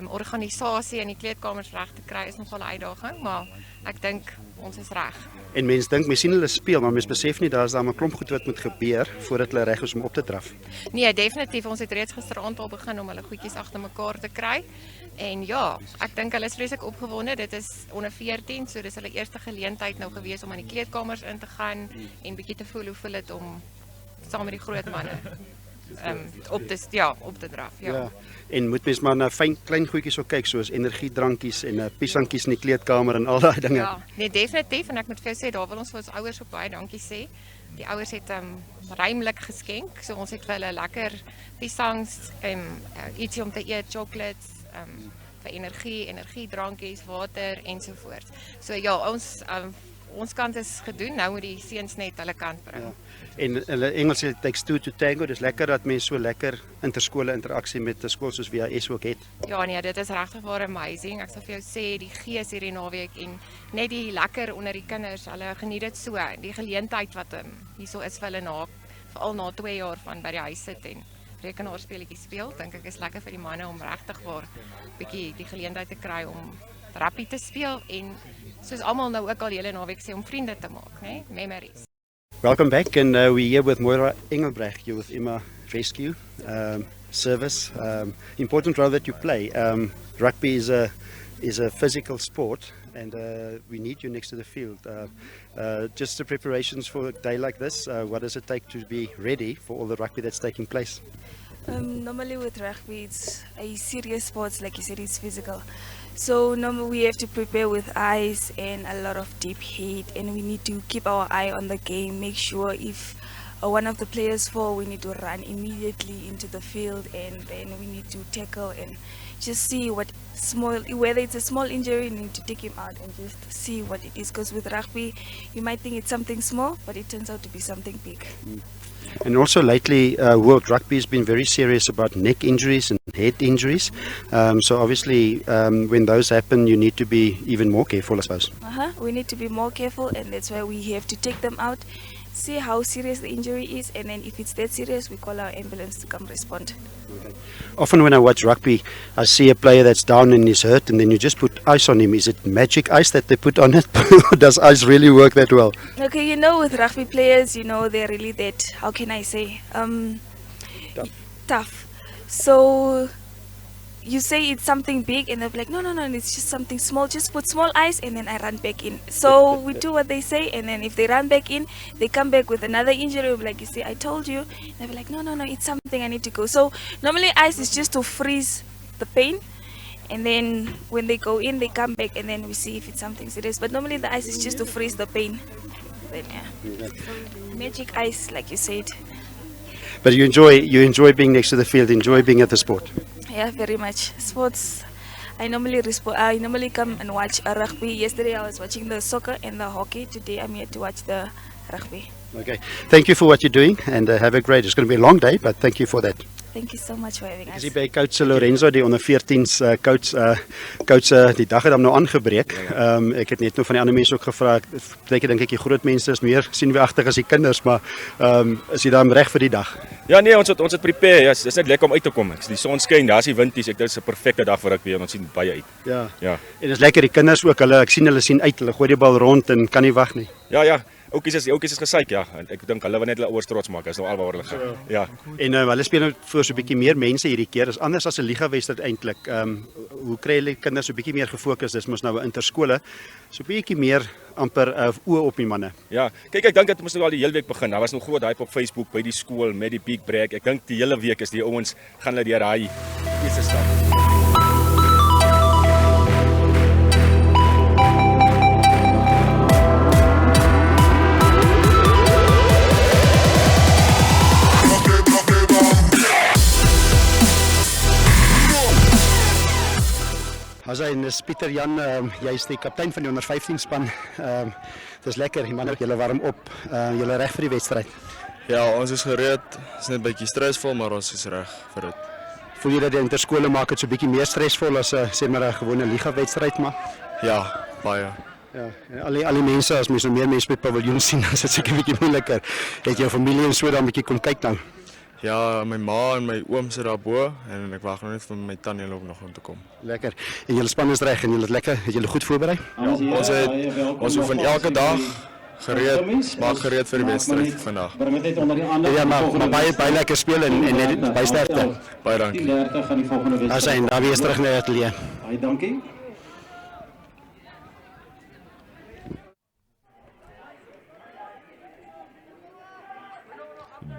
organisasie in die kleedkamers reg te kry is nogal 'n uitdaging, maar ek dink ons is reg. En mense dink, mens sien hulle speel, maar mense besef nie daar is 'n klomp goed wat moet gebeur voordat hulle reg is om op te draf. Nee, definitief, ons het reeds gisteraand al begin om hulle goedjies agter mekaar te kry. En ja, ek dink hulle is vreeslik opgewonde. Dit is onder 14, so dis hulle eerste geleentheid nou gewees om aan die kleedkamers in te gaan en bietjie te voel hoe voel dit om saam met die groot manne op te draf. Ja. En moet mens maar na klein goedjies ook kyk, soos energiedrankies en piesantjies in die kleedkamer en al daai dinge. Ja, nee, definitief, en ek moet vir jou sê, daar wil ons vir ons ouers ook baie dankie sê. Die ouers het ruimlik geskenk, so ons het vir hulle lekker piesangs, ietsie om te eet, chocolates, vir energiedrankies, water ensovoorts. So ja, ons kant is gedoen, nou moet die seuns net hulle kant bring. Ja. En hulle Engels sê takes two to tango, dis lekker dat mense so lekker interskole interaksie met 'n skool soos WAS ook het. Ja nee, dit is regtig waar amazing. Ek sal vir jou sê die gees hierdie naweek en net die lekker onder die kinders, hulle geniet dit so. Die geleentheid wat hierso is vir hulle veral na 2 jaar van by die huis sit en rekenaarspeletjies speel, dink ek is lekker vir die manne om regtig waar bietjie die geleentheid te kry om rugby te speel en soos almal nou ook al die hele naweek sê om vriende te maak, né? Memories. Welcome back, and we're here with Moira Engelbrecht. You're with Emma Rescue Service. Important role that you play. Rugby is a physical sport, and we need you next to the field. Just the preparations for a day like this. What does it take to be ready for all the rugby that's taking place? Normally with rugby, it's a serious sport, like you said, it's physical. So normally we have to prepare with ice and a lot of deep heat, and we need to keep our eye on the game, make sure if one of the players fall, we need to run immediately into the field, and then we need to tackle and just see whether it's a small injury, you need to take him out and just see what it is, because with rugby, you might think it's something small, but it turns out to be something big. And also lately, World Rugby has been very serious about neck injuries and head injuries. So obviously, when those happen, you need to be even more careful, I suppose. We need to be more careful, and that's why we have to take them out, see how serious the injury is, and then if it's that serious, we call our ambulance to come respond. Okay. Often when I watch rugby, I see a player that's down and is hurt, and then you just put ice on him. Is it magic ice that they put on it? Does ice really work that well? Okay, with rugby players, they're really that, how can I say, tough. So you say it's something big, and they're like, no, it's just something small, just put small ice, and then I run back in. So we do what they say, and then if they run back in, they come back with another injury, we'll be like, you see, I told you. And they'll be like, no, it's something, I need to go. So normally ice is just to freeze the pain, and then when they go in, they come back, and then we see if it's something serious. But normally the ice is just to freeze the pain. Then magic ice, like you said. But you enjoy being next to the field, enjoy being at the sport. Yeah, very much. Sports, I normally come and watch rugby. Yesterday I was watching the soccer and the hockey. Today I'm here to watch the rugby. Okay, thank you for what you're doing, and have a great, it's going to be a long day, but thank you for that. Thank you so much for having us. Ek is by coach Lorenzo, die onder 14s coach, die dag het hom nou aangebreek. Ek het net nou van die ander mense ook gevra, dink ek die groot mense is meer sienwagtig as die kinders, maar is jy dan reg vir die dag? Ja nee, ons het prepare. Ja, dis net lekker om uit te kom. Die son skyn, daar's die windies. Ek dink dit is 'n perfekte dag vir rugby en ons sien baie uit. Ja. En dis lekker, die kinders ook, ek sien hulle sien uit, hulle gooi die bal rond en kan nie wag nie. Ja. Oukies is gesuik, ja. Ek dink hulle wil net hulle ouers trots maak. Dis nou alwaar hulle gaan. Ja. En hulle speel nou voor so 'n bietjie meer mense hierdie keer. Dis anders as 'n liga-wedstryd eintlik. Hoe kry hulle kinders so 'n bietjie meer gefokus? Dis mos nou 'n interskole. So 'n bietjie meer amper oë op die manne. Ja. Kyk, ek dink dit moes nou al die hele week begin. Daar was nog groot hype op Facebook by die skool met die big break. Ek dink die hele week is die ouens gaan hulle deur daai eerste stap. En dis Pieter Jan, jy is die kaptein van die onder 15 span. Dis lekker, die manne, julle warm op. Julle reg vir die wedstryd? Ja, ons is gereed. Dit is net 'n bietjie stresvol, maar ons is reg vir dit. Voel jy dat die interskole maak dit so 'n bietjie meer stresvol as 'n gewone liga-wedstryd maar? Ja, baie. Ja, al die mense, as mens nou meer mense by paviljoen sien, dan is dit seker 'n bietjie moeiliker. Het jou familie en so dan 'n bietjie kom kyk nou? Ja, my ma en my oom sit daarbo en ek wag nou net vir my tannie ook nog om te kom. Lekker. En julle span is reg en julle het lekker, het julle goed voorberei? Ja, ons oefen elke dag gereed, maak gereed vir die wedstryd vandag. Ja, maar baie lekker speel en net baie sterkte. Baie dankie. As hy daar weer terug na die ateljee. Baie dankie.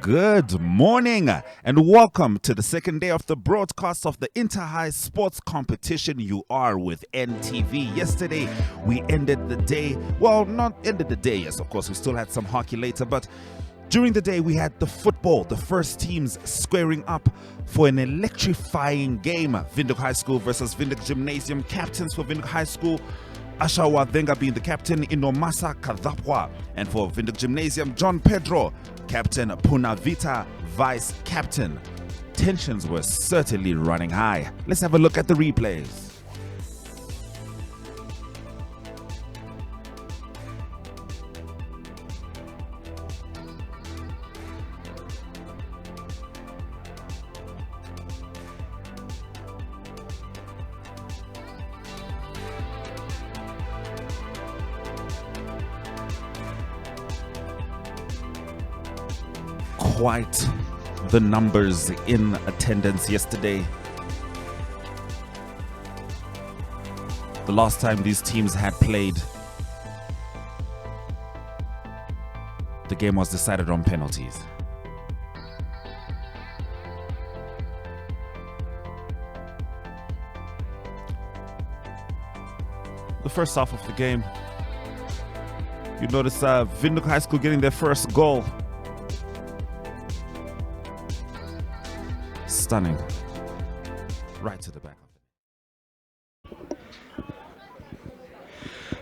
Good morning and welcome to the second day of the broadcast of the Inter-High Sports Competition. You are with NTV. Yesterday we ended the day, well, not ended the day, yes, of course, we still had some hockey later, but during the day we had the football, the first teams squaring up for an electrifying game. Windhoek High School versus Windhoek Gymnasium. Captains for Windhoek High School, Ashawa Venga being the captain, Inomasa Kadhapwa, and for Windhoek Gymnasium, John Pedro, captain, Punavita, vice captain. Tensions were certainly running high. Let's have a look at the replays. Quite the numbers in attendance yesterday. The last time these teams had played, the game was decided on penalties. The first half of the game, you notice Windhoek High School getting their first goal. Stunning. Right to the back.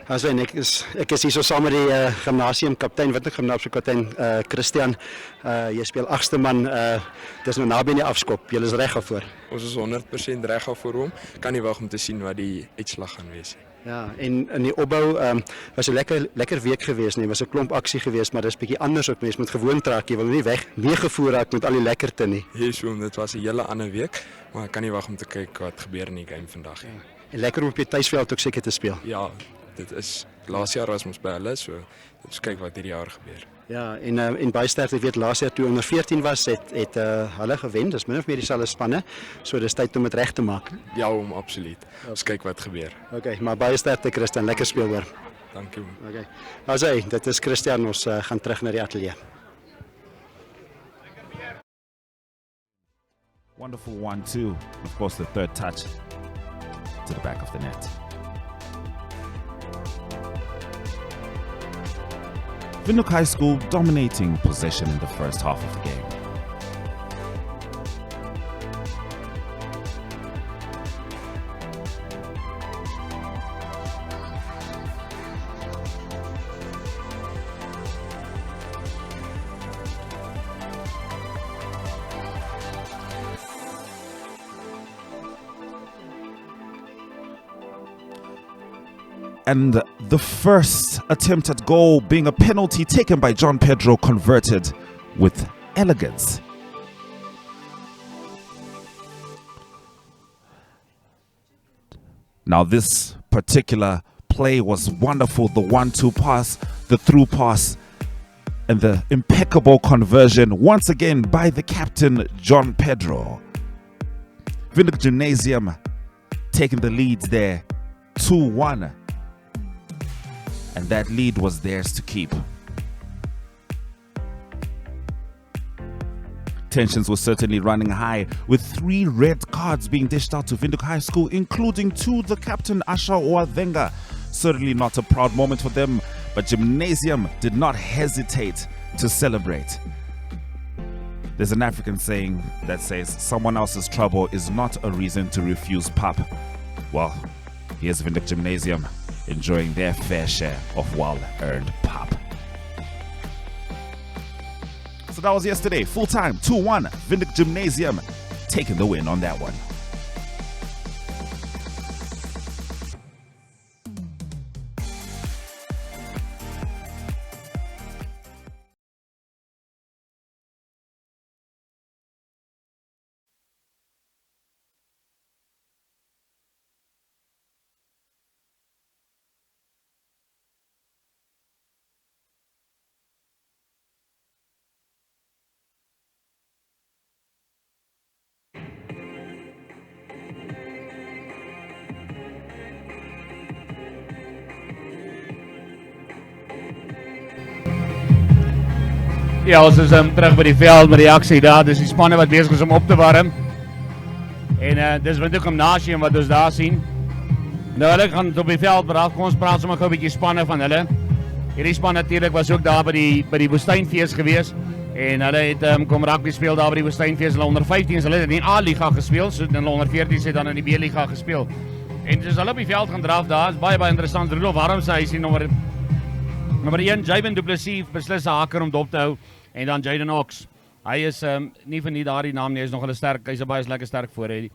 Ek is hier so saam met die Gymnasium kaptein, Windhoek Gymnasium kaptein Christian. Jy speel 8ste man. Dis nou naby aan die afskop. Julle is reg daarvoor. Ons is 100% reg daarvoor hom. Kan nie wag om te sien wat die uitslag gaan wees. Ja, en in die opbou was 'n lekker week geweest, nee, was 'n klomp aksie geweest, maar dis bietjie anders ook, mens moet gewoon trek, jy wil nie meegevoer raak met al die lekkerte nie. Hierso, dit was 'n hele ander week, maar ek kan nie wag om te kyk wat gebeur in die game vandag nie. En lekker om op jou tuisveld ook seker te speel. Ja, dit is laas jaar was ons by hulle, so ons kyk wat hierdie jaar gebeur. Ja, en baie sterk, ek weet laas jaar toe onder 14 was, het hulle gewen, dis min of meer dieselfde spanne. So dis tyd om dit reg te maak. Ja, absoluut. Ons kyk wat gebeur. Okay, maar baie sterkte Christian, lekker speel hoor. Dankie. Okay. Asai, dit is Christian, ons gaan terug na die ateljee. Wonderful 1-2. Of course, the third touch to the back of the net. Windhoek High School dominating possession in the first half of the game. And the first attempt at goal being a penalty taken by John Pedro, converted with elegance. Now this particular play was wonderful. The 1-2 pass, the through pass, and the impeccable conversion once again by the captain, John Pedro. Windhoek Gymnasium taking the leads there, 2-1. And that lead was theirs to keep. Tensions were certainly running high, with 3 red cards being dished out to Windhoek High School, including to the captain, Asha Oavenga. Certainly not a proud moment for them, but Gymnasium did not hesitate to celebrate. There's an African saying that says, someone else's trouble is not a reason to refuse pap. Well, here's Windhoek Gymnasium enjoying their fair share of well-earned pop. So that was yesterday, full-time, 2-1, Windhoek Gymnasium taking the win on that one. Ja, ons is terug by die veld met die aksie daar. Dis die spanne wat besig is om op te warm. En dis wat die Gymnasium wat ons daar sien. Nou hulle gaan op die veld braaf. Kom ons praat sommer gou 'n bietjie spanne van hulle. Hierdie span natuurlik was ook daar by die woestynfees gewees. En hulle het kom rugby speel daar by die woestynfees. Hulle onder 15s, hulle het in die A-liga gespeel, so hulle onder 14s het dan in die B-liga gespeel. En soos hulle op die veld gaan draf daar, is baie interessant. Rudolf Warmse, hy sien nommer 1, Javen Du Plessis beslis 'n haker om dop te hou. En dan Jaden Ox. Hy is nie van daardie naam nie, hy is nog 'n sterk, hy's baie lekker sterk voor.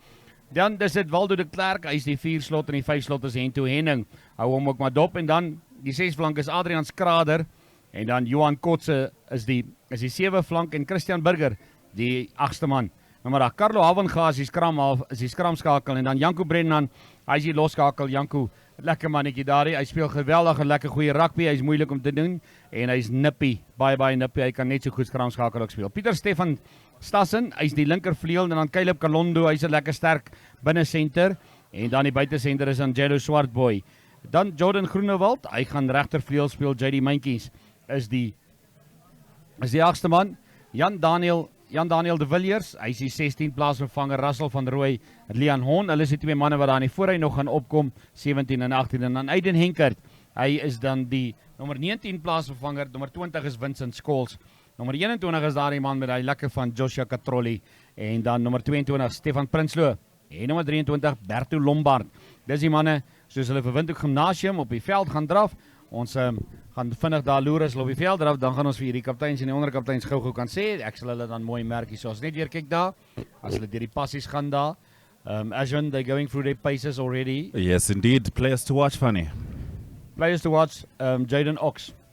Dan dis dit Waldo de Klerk, hy's die 4 slot en die 5 slot is Hento Henning. Hou hom ook maar dop en dan die 6 flank is Adrian Skrader en dan Johan Kotse is die 7 flank en Christian Burger die 8ste man. Nou maar daar Carlo Havenga is die skram skakel en dan Janko Brennan, hy is die losskakel. Janko, lekker mannetjie daar. Hy speel geweldig en lekker goeie rugby. Hy's moeilik om te doen en hy's nippy, baie nippy. Hy kan net so goed skram skakel ook speel. Pieter Stefan Stassen, hy's die linkervleuel en dan Caleb Kalondo, hy's 'n lekker sterk binne senter en dan die buitesenter is Angelo Swartboy. Dan Jordan Groenewald, hy gaan regtervleuel speel. JD Mentjies is die 8ste man. Jan Daniel de Villiers, hy is die 16 plaasvervanger. Russell van Rooi, Leon Hon, hulle is die 2 manne wat daar in die voorry nog gaan opkom, 17 en 18. En dan Aiden Henkert, hy is dan die nommer 19 plaasvervanger. Nommer 20 is Vincent Scholes. Nommer 21 is daar die man met die lekker van Joshua Katrolli. En dan nommer 22 Stefan Prinsloo. En nommer 23 Berto Lombard. Dis die manne, soos hulle vir Windhoek Gymnasium op die veld gaan draf. Ons gaan vinnig daar loer as hulle op die veld draf, dan gaan ons vir hierdie kapteins en die onderkapteins gou kan sê. Ek sal hulle dan mooi merk hier. So as net weer kyk daar, as hulle deur die passies gaan daar. Ashwin, they're going through their paces already. Yes, indeed. Players to watch, Fanny. Players to watch, Jaden Ox.